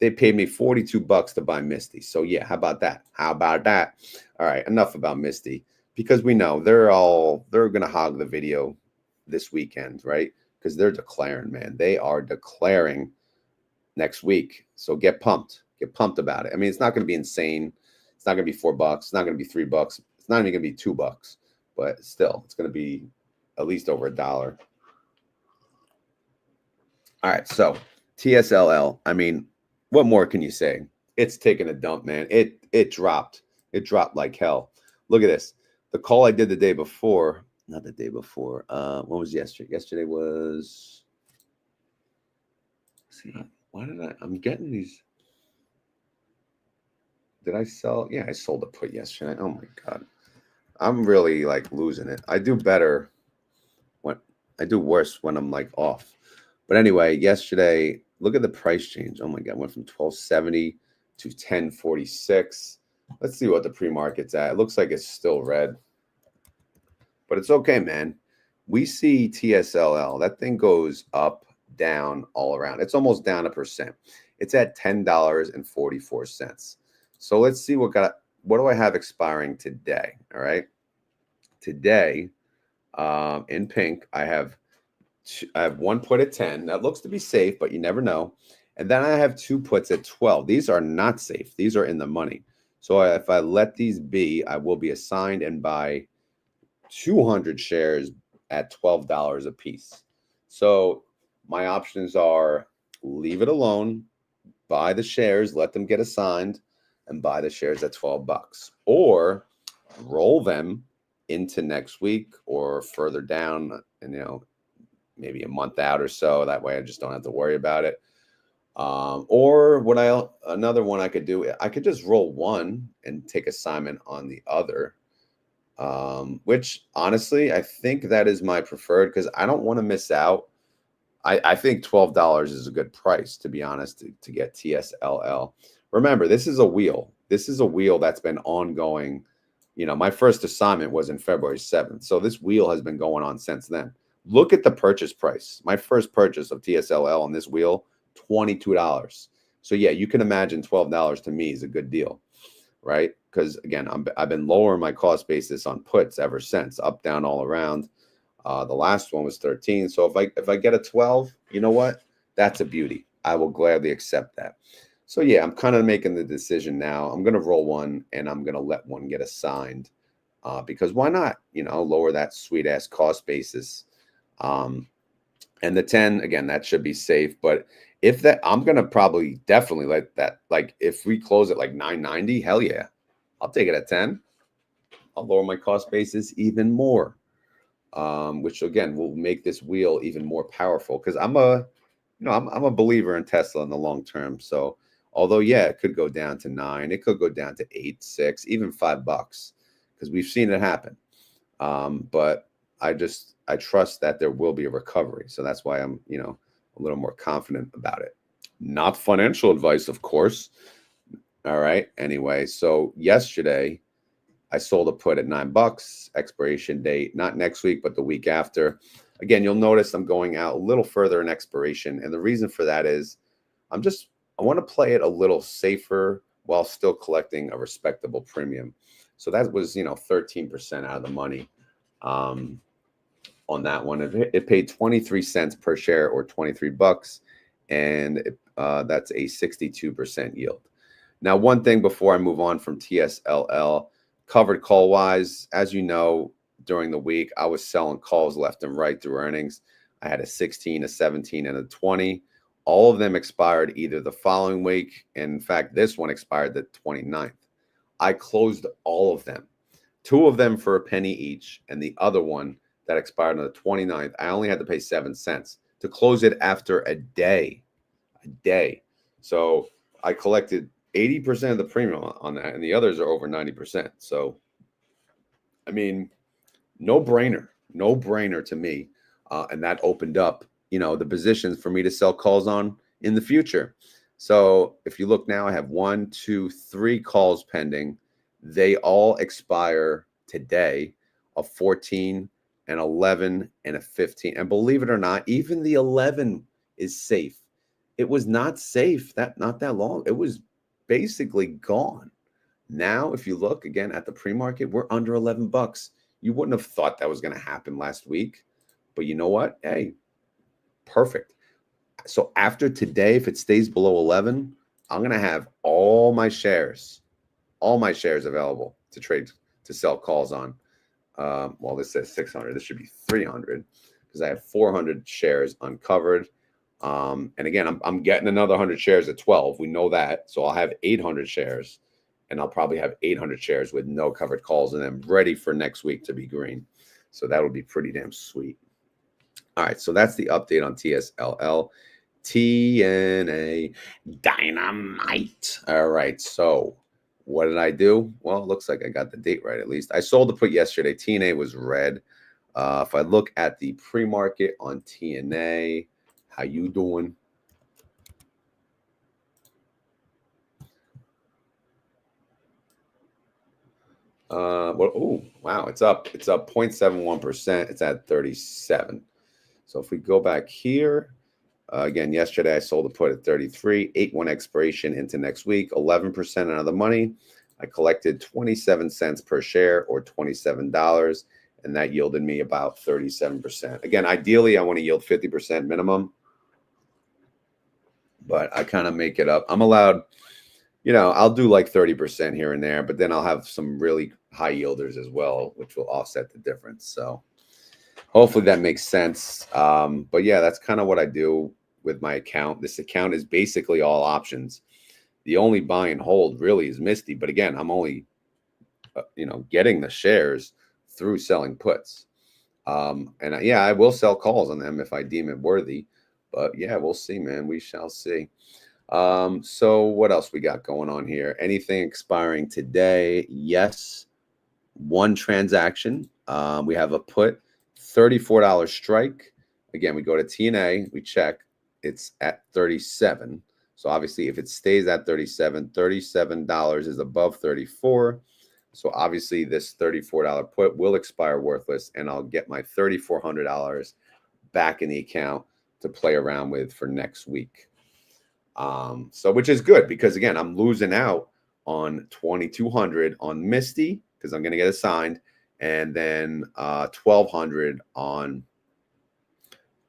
They paid me $42 to buy MSTY. So yeah, how about that? All right, enough about MSTY, because we know they're gonna hog the video this weekend, right? Because they're declaring, man. They are declaring next week. So get pumped about it. I mean, it's not gonna be insane. It's not gonna be $4. It's not gonna be $3. It's not even gonna be $2. But still, it's gonna be at least over $1. All right, so TSLL. I mean, what more can you say? It's taking a dump, man. It dropped. It dropped like hell. Look at this. The call I did the day before, not the day before. What was yesterday? Yesterday was. See, why did I'm getting these? Did I sell? Yeah, I sold a put yesterday. Oh my god, I'm really like losing it. I do better when I do worse when I'm like off. But anyway, yesterday, look at the price change. Oh my god, went from 1270 to 1046. Let's see what the pre-market's at. It looks like it's still red, but it's okay, man. We see TSLL. That thing goes up, down, all around. It's almost down 1%. It's at $10.44. So let's see what do I have expiring today? All right. Today, in pink, I have one put at 10. That looks to be safe, but you never know. And then I have two puts at 12. These are not safe. These are in the money. So if I let these be, I will be assigned and buy 200 shares at $12 a piece. So my options are leave it alone, buy the shares, let them get assigned, and buy the shares at 12 bucks, or roll them into next week or further down, and maybe a month out or so. That way I just don't have to worry about it. Or another one I could do, I could just roll one and take assignment on the other. Which honestly, I think that is my preferred, because I don't want to miss out. I think $12 is a good price, to be honest, to get TSLL. Remember, this is a wheel. This is a wheel that's been ongoing. My first assignment was in February 7th. So this wheel has been going on since then. Look at the purchase price. My first purchase of TSLL on this wheel, $22. So yeah, you can imagine $12 to me is a good deal, right? Because again, I've been lowering my cost basis on puts ever since, up, down, all around. The last one was 13. So if I get a 12, you know what? That's a beauty. I will gladly accept that. So yeah, I'm kind of making the decision now. I'm going to roll one, and I'm going to let one get assigned, because why not? Lower that sweet ass cost basis. And the 10, again, that should be safe. But if that, I'm going to probably definitely let that, like if we close at like 990, hell yeah, I'll take it at 10. I'll lower my cost basis even more. Which again will make this wheel even more powerful, because I'm a believer in Tesla in the long term. So although yeah, it could go down to 9, it could go down to 8, 6, even $5, because we've seen it happen. But I trust that there will be a recovery. So that's why I'm a little more confident about it. Not financial advice, of course. All right. Anyway, so yesterday I sold a put at $9, expiration date, not next week, but the week after. Again, you'll notice I'm going out a little further in expiration. And the reason for that is I want to play it a little safer while still collecting a respectable premium. So that was, 13% out of the money on that one. It paid 23 cents per share, or 23 bucks. And that's a 62% yield. Now, one thing before I move on from TSLL, covered call wise, as you know, during the week, I was selling calls left and right through earnings. I had a 16, a 17, and a 20. All of them expired either the following week. And in fact, this one expired the 29th. I closed all of them, 2 of them for a penny each. And the other one that expired on the 29th, I only had to pay 7 cents to close it after a day. So I collected 80% of the premium on that, and the others are over 90%. So, I mean, no brainer to me. And that opened up, the positions for me to sell calls on in the future. So if you look now, I have 1, 2, 3 calls pending. They all expire today, a 14, an 11, and a 15. And believe it or not, even the 11 is safe. It was not safe not that long. It was basically gone. Now, if you look again at the pre-market, we're under 11 bucks. You wouldn't have thought that was going to happen last week, but you know what? Hey, perfect. So after today, if it stays below 11, I'm going to have all my shares available to trade, to sell calls on. Well, this says 600. This should be 300, because I have 400 shares uncovered. And again, I'm getting another 100 shares at 12. We know that. So I'll have 800 shares, and I'll probably have 800 shares with no covered calls and then ready for next week to be green. So that'll be pretty damn sweet. All right, so that's the update on TSLL. TNA Dynamite. All right, so what did I do? Well, it looks like I got the date right at least. I sold the put yesterday. TNA was red. If I look at the pre-market on TNA, how you doing? Well, oh, wow, it's up. It's up 0.71%. It's at 37. So if we go back here, again, yesterday I sold the put at 33, 8-1 expiration into next week, 11% out of the money. I collected 27 cents per share or $27, and that yielded me about 37%. Again, ideally, I want to yield 50% minimum, but I kind of make it up. I'm allowed, I'll do like 30% here and there, but then I'll have some really high yielders as well, which will offset the difference. So hopefully that makes sense. But yeah, that's kind of what I do with my account. This account is basically all options. The only buy and hold really is MSTY. But again, I'm only, getting the shares through selling puts. And yeah, I will sell calls on them if I deem it worthy. But yeah, we'll see, man. We shall see. So what else we got going on here? Anything expiring today? Yes. One transaction. We have a put, $34 strike. Again, we go to TNA, we check, it's at 37. So obviously if it stays at 37, $37 is above 34. So obviously this $34 put will expire worthless, and I'll get my $3,400 back in the account to play around with for next week. So which is good because again, I'm losing out on 2,200 on MSTY because I'm going to get assigned, and then 1,200 on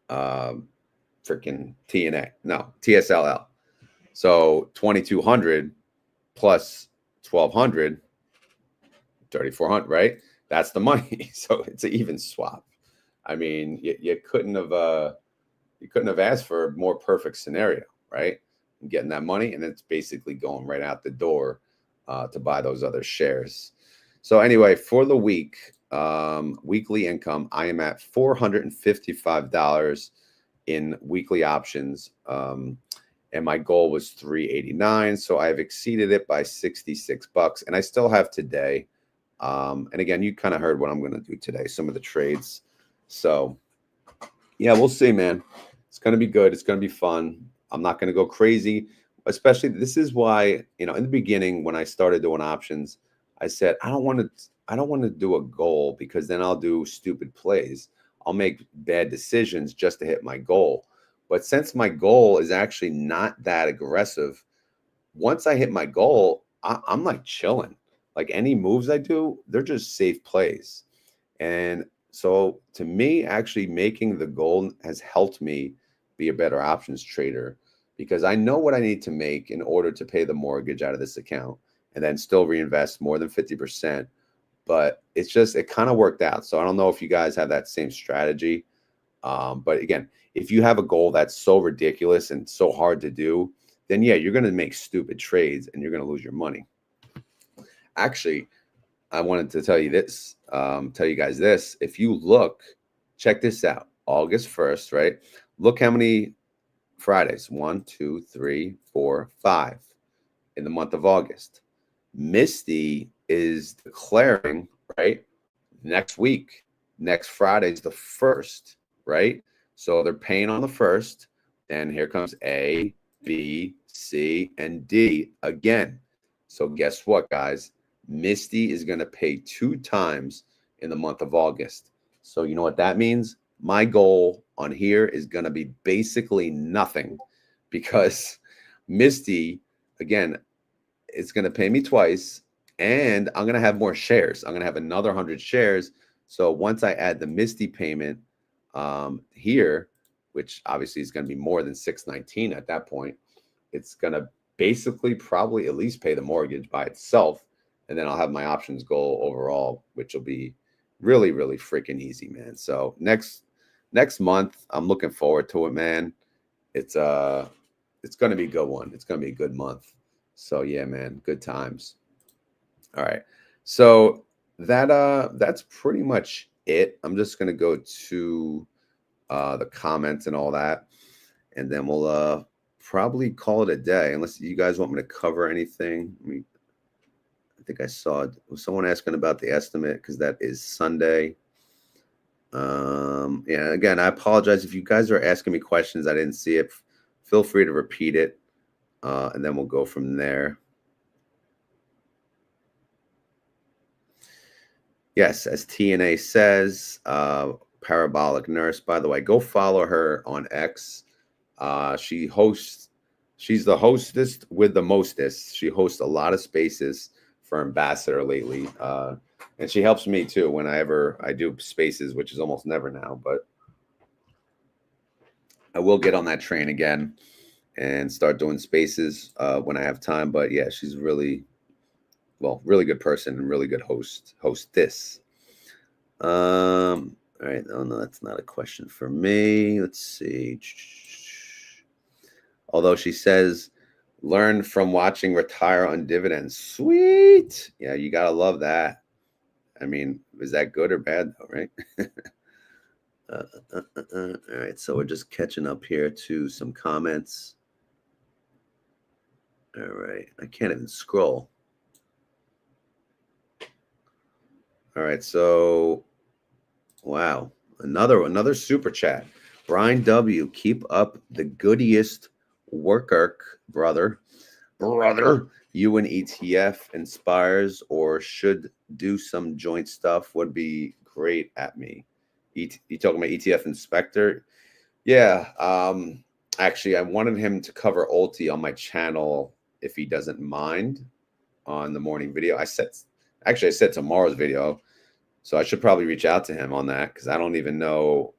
freaking TSLL. So 2,200 plus 1,200, 3,400, right? That's the money. So it's an even swap. I mean, you couldn't have asked for a more perfect scenario, right? I'm getting that money, and it's basically going right out the door to buy those other shares. So anyway, for the week, weekly income, I am at $455 in weekly options. And my goal was $389. So I've exceeded it by $66, and I still have today. And again, you kind of heard what I'm going to do today, some of the trades. So yeah, we'll see, man. It's going to be good. It's going to be fun. I'm not going to go crazy, especially this is why, in the beginning, when I started doing options, I said, I don't want to do a goal because then I'll do stupid plays. I'll make bad decisions just to hit my goal. But since my goal is actually not that aggressive, once I hit my goal, I'm like chilling. Like any moves I do, they're just safe plays. And so to me, actually making the goal has helped me be a better options trader because I know what I need to make in order to pay the mortgage out of this account and then still reinvest more than 50%. But it kind of worked out. So I don't know if you guys have that same strategy. But again, if you have a goal that's so ridiculous and so hard to do, then yeah, you're going to make stupid trades and you're going to lose your money. Actually, I wanted to tell you this, tell you guys this. If you look, check this out, August 1st, right? Look how many Fridays, 1, 2, 3, 4, 5 in the month of August. MSTY is declaring, right? Next week, next Friday is the 1st, right? So they're paying on the 1st. Then here comes A, B, C, and D again. So guess what, guys? MSTY is going to pay 2 times in the month of August. So you know what that means? My goal on here is going to be basically nothing because MSTY, again, it's going to pay me twice, and I'm going to have more shares. I'm going to have another 100 shares. So once I add the MSTY payment here, which obviously is going to be more than $619 at that point, it's going to basically probably at least pay the mortgage by itself. And then I'll have my options goal overall, which will be really, really freaking easy, man. So next month, I'm looking forward to it, man. it's going to be a good one. It's going to be a good month. So yeah, man, good times. All right. So that's pretty much it. I'm just going to go to the comments and all that, and then we'll probably call it a day, unless you guys want me to cover anything. I think I saw someone asking about the estimate, because that is Sunday. Yeah, again, I apologize if you guys are asking me questions I didn't see it. Feel free to repeat it, and then we'll go from there. Yes, as TNA says, Parabolic Nurse. By the way, go follow her on X. She's the hostess with the mostest. She hosts a lot of spaces for Ambassador lately. And she helps me too whenever I do spaces, which is almost never now, but I will get on that train again and start doing spaces when I have time. But yeah, she's really good person and really good hostess. All right. Oh no, that's not a question for me. Let's see. Although she says, learn from watching Retire on Dividends. Sweet. Yeah, you gotta love that. I mean, is that good or bad though, right? All right, so we're just catching up here to some comments. All right, I can't even scroll. All right, so wow, another super chat. Brian W, keep up the goodiest work, brother. You and ETF inspires or should do some joint stuff would be great at me. You talking about ETF inspector? Yeah. Actually, I wanted him to cover Ulti on my channel if he doesn't mind on the morning video. I said tomorrow's video, so I should probably reach out to him on that, because I don't even know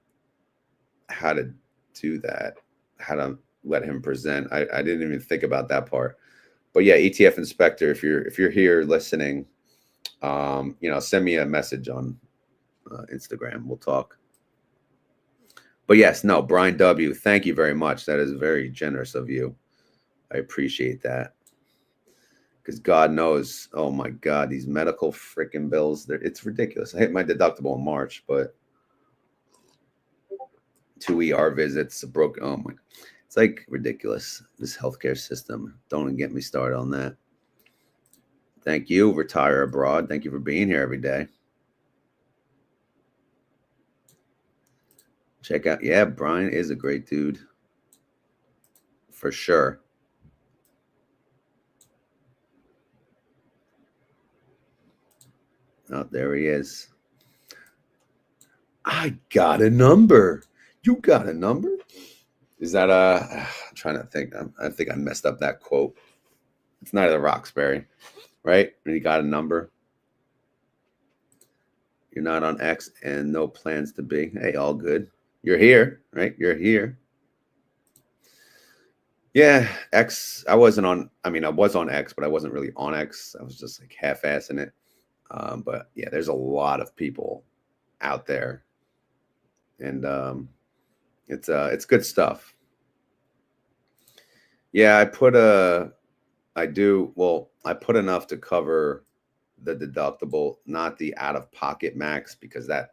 how to do that, how to let him present. I didn't even think about that part. But yeah, ETF inspector, if you're here listening, send me a message on Instagram. We'll talk. But yes, no, Brian W, thank you very much. That is very generous of you. I appreciate that. Because God knows, oh my God, these medical freaking bills, it's ridiculous. I hit my deductible in March, but 2 ER visits, broken. Oh my, it's like ridiculous. This healthcare system. Don't even get me started on that. Thank you, Retire Abroad. Thank you for being here every day. Check out, yeah, Brian is a great dude. For sure. Oh, there he is. I got a number. You got a number? Is that I'm trying to think. I think I messed up that quote. It's neither Roxbury, right? You got a number. You're not on X and no plans to be. Hey, all good. You're here, right? You're here. Yeah, X. I was on X, but I wasn't really on X. I was just like half-assing it. But yeah, there's a lot of people out there, and it's good stuff. Yeah, I put enough to cover the deductible, not the out-of-pocket max, because that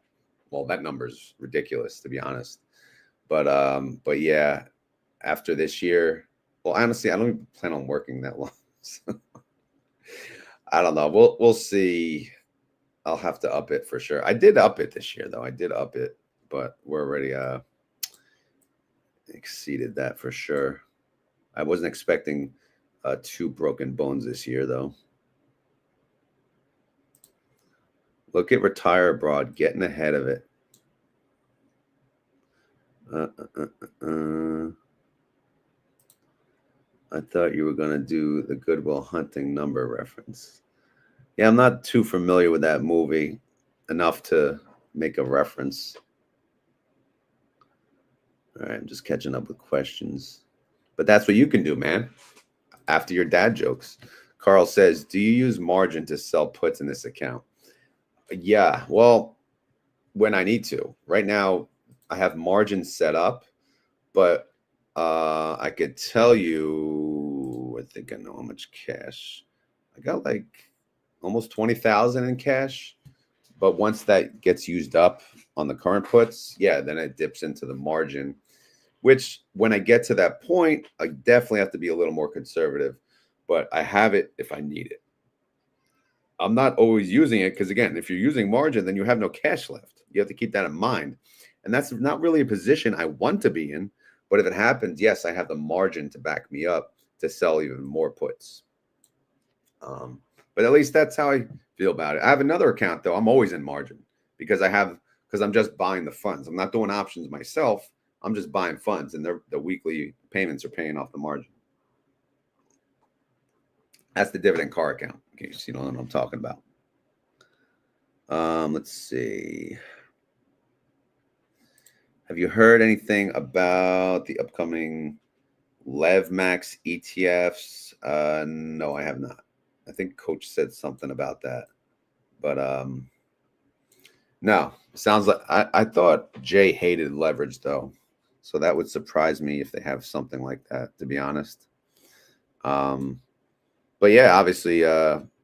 number's ridiculous, to be honest. But yeah, after this year, well, honestly, I don't even plan on working that long. So I don't know. We'll see. I'll have to up it for sure. I did up it this year, though. I did up it, but we're already exceeded that for sure. I wasn't expecting 2 broken bones this year, though. Look at Retire Abroad getting ahead of it. I thought you were going to do the Goodwill Hunting number reference. Yeah, I'm not too familiar with that movie enough to make a reference. All right, I'm just catching up with questions. But that's what you can do, man, after your dad jokes. Carl says, do you use margin to sell puts in this account? Yeah, well, when I need to. Right now, I have margin set up, but I could tell you, I think I know how much cash. I got like almost 20,000 in cash. But once that gets used up on the current puts, yeah, then it dips into the margin, which when I get to that point, I definitely have to be a little more conservative, but I have it if I need it. I'm not always using it because, again, if you're using margin, then you have no cash left. You have to keep that in mind. And that's not really a position I want to be in. But if it happens, yes, I have the margin to back me up to sell even more puts. But at least that's how I feel about it. I have another account, though. I'm always in margin because I'm just buying the funds. I'm not doing options myself. I'm just buying funds, and the weekly payments are paying off the margin. That's the dividend car account, in case you don't know what I'm talking about. Let's see. Have you heard anything about the upcoming YieldMax ETFs? No, I have not. I think Coach said something about that, but no. Sounds like I thought Jay hated leverage though, so that would surprise me if they have something like that. To be honest, but yeah, obviously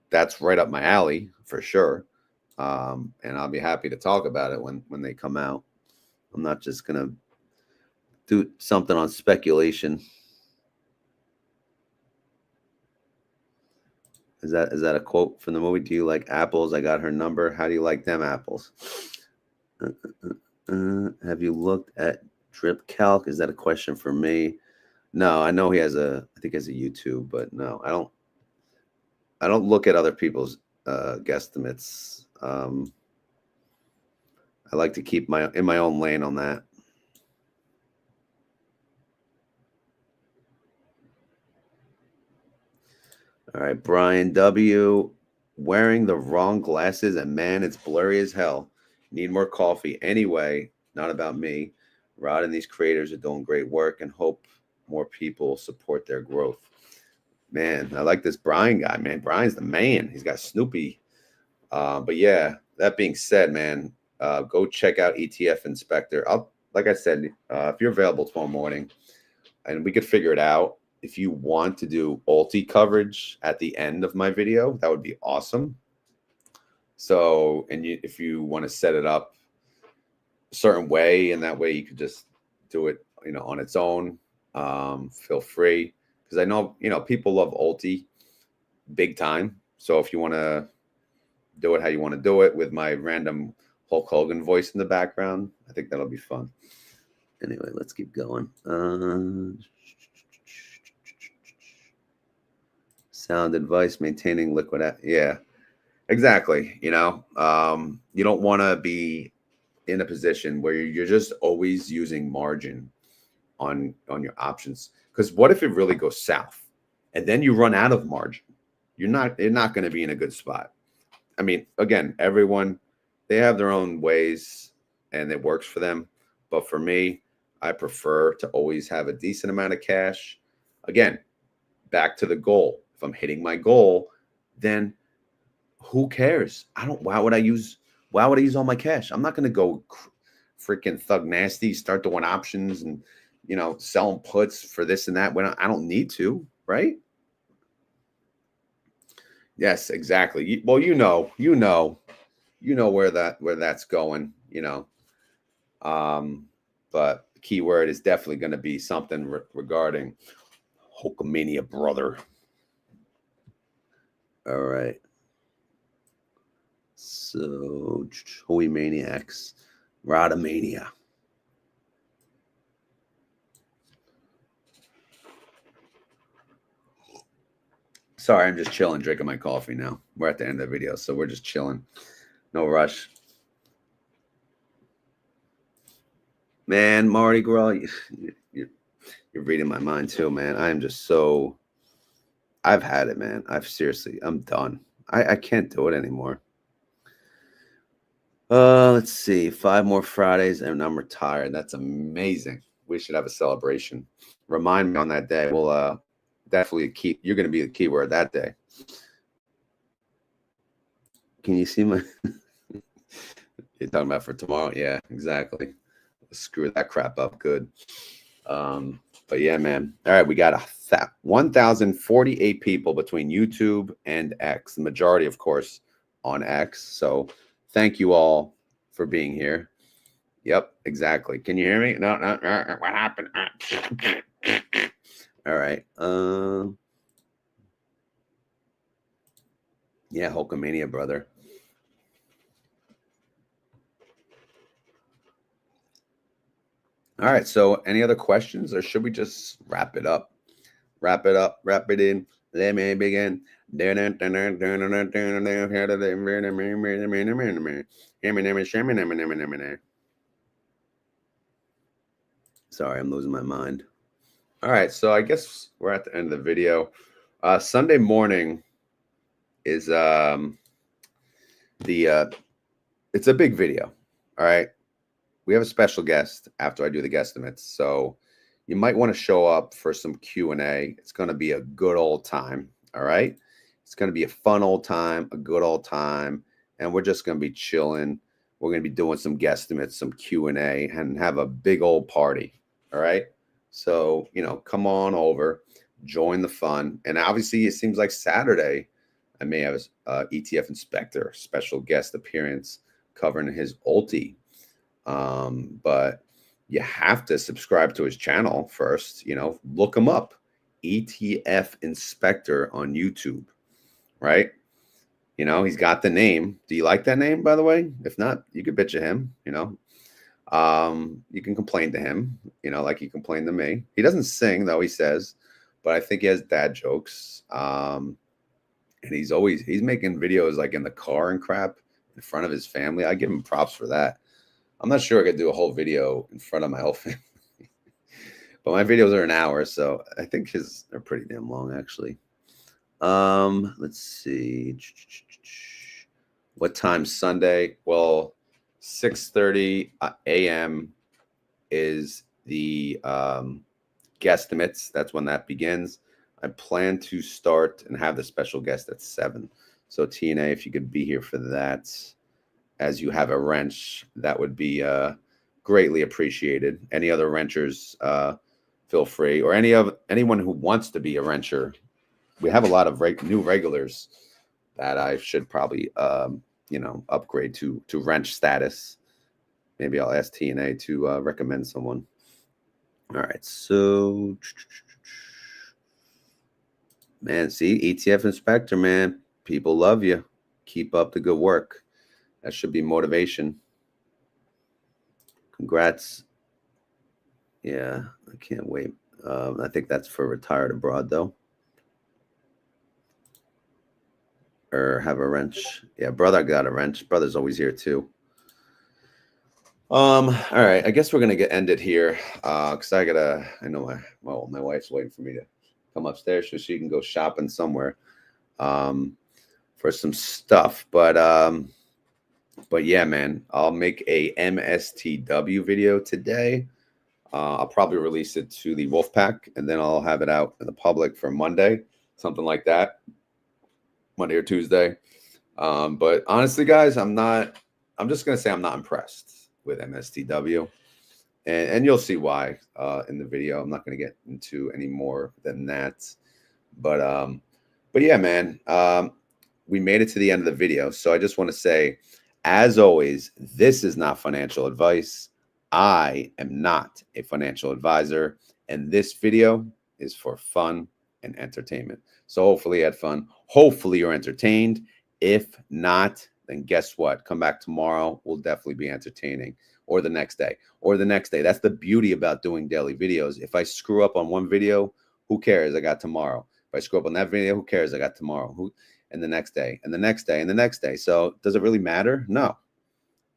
that's right up my alley for sure, and I'll be happy to talk about it when they come out. I'm not just gonna do something on speculation. Is that a quote from the movie? Do you like apples? I got her number. How do you like them apples? Have you looked at Drip Calc? Is that a question for me? No, I know he has I think he has a YouTube, but no, I don't look at other people's guesstimates. I like to keep in my own lane on that. All right, Brian W. Wearing the wrong glasses, and man, it's blurry as hell. Need more coffee. Anyway, not about me. Rod and these creators are doing great work and hope more people support their growth. Man, I like this Brian guy, man. Brian's the man. He's got Snoopy. But yeah, that being said, man, go check out ETF Inspector. Like I said, if you're available tomorrow morning, and we could figure it out. If you want to do ulti coverage at the end of my video, that would be awesome. So, if you want to set it up a certain way, and that way you could just do it, on its own, feel free. Because I know, people love ulti big time. So if you want to do it how you want to do it with my random Hulk Hogan voice in the background, I think that'll be fun. Anyway, let's keep going. Sound advice, maintaining liquid. Yeah, exactly. You don't want to be in a position where you're just always using margin on your options. Because what if it really goes south and then you run out of margin? You're not going to be in a good spot. I mean, again, everyone, they have their own ways and it works for them. But for me, I prefer to always have a decent amount of cash. Again, back to the goal. If I'm hitting my goal, then who cares? Why would I use all my cash? I'm not going to go freaking thug nasty, start doing options and, selling puts for this and that when I don't need to, right? Yes, exactly. Well, where that's going, but the key word is definitely going to be something regarding Hulkamania, brother. All right. So, Holy Maniacs, Rodomania. Sorry, I'm just chilling, drinking my coffee now. We're at the end of the video, so we're just chilling. No rush. Man, Mardi Gras, you're reading my mind too, man. I am just so... I've had it, man. I'm done. I can't do it anymore. Let's see. 5 more Fridays and I'm retired. That's amazing. We should have a celebration. Remind me on that day. We'll definitely you're going to be the keyword that day. Can you see my... You're talking about for tomorrow? Yeah, exactly. Screw that crap up good. But But yeah, man. All right, we got 1,048 people between YouTube and X. The majority, of course, on X. So thank you all for being here. Yep, exactly. Can you hear me? No, what happened? All right. Yeah, Hulkamania, brother. All right. So any other questions, or should we just wrap it up? Wrap it up. Wrap it in. Let me begin. Sorry, I'm losing my mind. All right, so I guess we're at the end of the video. Sunday morning is it's a big video. All right, we have a special guest after I do the guesstimates, so you might want to show up for some Q&A. It's going to be a good old time. All right, it's going to be a fun old time, a good old time, and we're just going to be chilling. We're going to be doing some guesstimates, some Q&A, and have a big old party. All right. So, come on over, join the fun. And obviously, it seems like Saturday, I may have a ETF inspector special guest appearance covering his ulti. But you have to subscribe to his channel first. Look him up, ETF inspector on YouTube. Right. He's got the name. Do you like that name, by the way? If not, you could bitch at him. You can complain to him, like he complained to me. He doesn't sing, though, he says, but I think he has dad jokes. And he's making videos like in the car and crap in front of his family. I give him props for that. I'm not sure I could do a whole video in front of my whole family, but my videos are an hour, so I think his are pretty damn long, actually. Let's see. What time Sunday? Well, 6:30 a.m. is the guesstimates. That's when that begins. I plan to start and have the special guest at 7. So TNA, if you could be here for that, as you have a wrench, that would be greatly appreciated. Any other wrenchers, feel free, or anyone who wants to be a wrencher. We have a lot of new regulars that I should probably upgrade to wrench status. Maybe I'll ask TNA to recommend someone. All right, so man, see, ETF inspector, man, people love you. Keep up the good work. That should be motivation. Congrats. Yeah, I can't wait. I think that's for retired abroad, though. Or have a wrench. Yeah, brother got a wrench. Brother's always here, too. All right, I guess we're gonna end it here. Because I know my wife's waiting for me to come upstairs so she can go shopping somewhere for some stuff. But yeah, man, I'll make a MSTW video today. I'll probably release it to the Wolfpack, and then I'll have it out in the public for Monday, something like that, Monday or Tuesday. But honestly, guys, I'm just gonna say I'm not impressed with MSTW, and you'll see why in the video. I'm not gonna get into any more than that, but yeah, man, we made it to the end of the video, so I just want to say, as always, this is not financial advice. I am not a financial advisor, and this video is for fun and entertainment. So hopefully you had fun. Hopefully you're entertained. If not, then guess what? Come back tomorrow. We'll definitely be entertaining. Or the next day. Or the next day. That's the beauty about doing daily videos. If I screw up on one video, who cares? I got tomorrow. If I screw up on that video, who cares? I got tomorrow. And the next day, and the next day, and the next day. So does it really matter? No.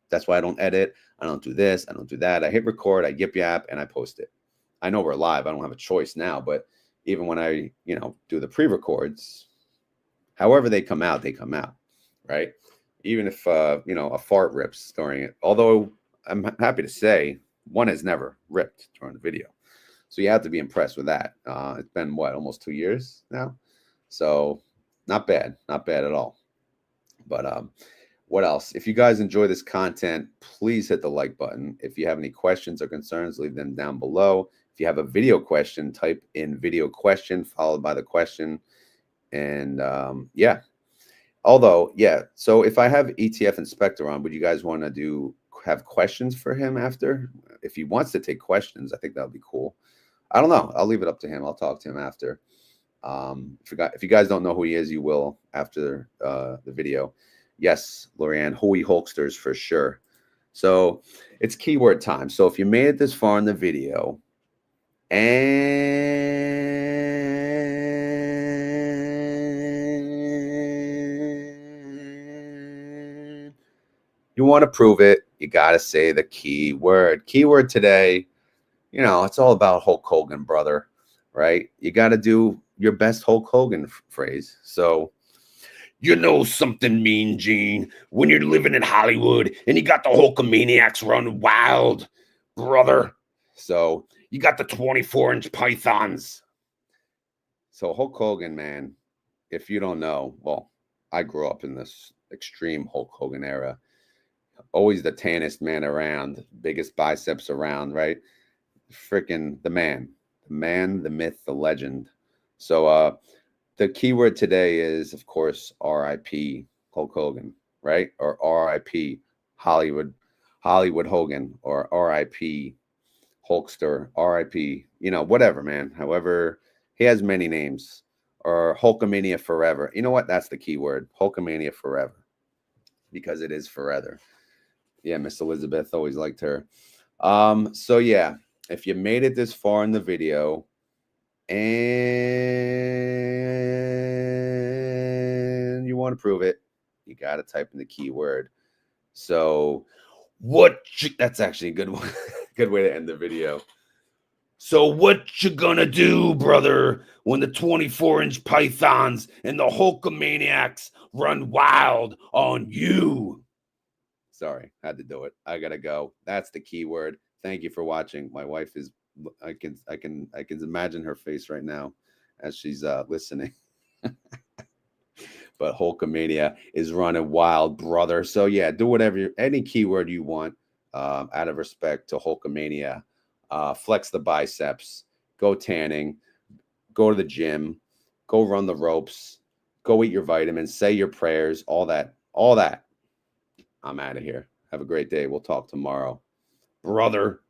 That's why I don't edit. I don't do this. I don't do that. I hit record. I yip yap, and I post it. I know we're live. I don't have a choice now. But even when I, do the pre-records, however they come out, right? Even if, a fart rips during it. Although I'm happy to say one has never ripped during the video. So you have to be impressed with that. It's been, almost 2 years now? So not bad. Not bad at all. But what else? If you guys enjoy this content, please hit the like button. If you have any questions or concerns, leave them down below. If you have a video question, type in video question followed by the question. And yeah. Although, yeah. So if I have ETF Inspector on, would you guys want to have questions for him after? If he wants to take questions, I think that would be cool. I don't know. I'll leave it up to him. I'll talk to him after. If you guys don't know who he is, you will after the video. Yes, Lorianne, Hoey Hulksters for sure. So it's keyword time. So if you made it this far in the video and you want to prove it, you got to say the keyword. Keyword today, you know, it's all about Hulk Hogan, brother, right? You got to do your best Hulk Hogan phrase. So, you know something, Mean Gene, when you're living in Hollywood and you got the Hulkamaniacs run wild, brother. So you got the 24-inch pythons. So Hulk Hogan, man, if you don't know, well, I grew up in this extreme Hulk Hogan era. Always the tannest man around, biggest biceps around, right? Freaking the man, the myth, the legend. So the keyword today is, of course, RIP Hulk Hogan, right? Or RIP Hollywood Hogan, or RIP Hulkster, RIP, you know, whatever, man. However, he has many names. Or Hulkamania Forever. You know what? That's the keyword. Hulkamania Forever. Because it is forever. Yeah, Miss Elizabeth, always liked her. So yeah, if you made it this far in the video and you want to prove it, you got to type in the keyword. So that's actually a good one. Good way to end the video. So what you gonna do, brother, when the 24-inch pythons and the Hulkamaniacs run wild on you? Sorry, had to do it. I gotta go. That's the keyword. Thank you for watching. My wife is, I can imagine her face right now as she's listening. But Hulkamania is running wild, brother. So yeah, do whatever, any keyword you want, out of respect to Hulkamania. Flex the biceps, go tanning, go to the gym, go run the ropes, go eat your vitamins, say your prayers, all that. I'm out of here. Have a great day. We'll talk tomorrow, brother.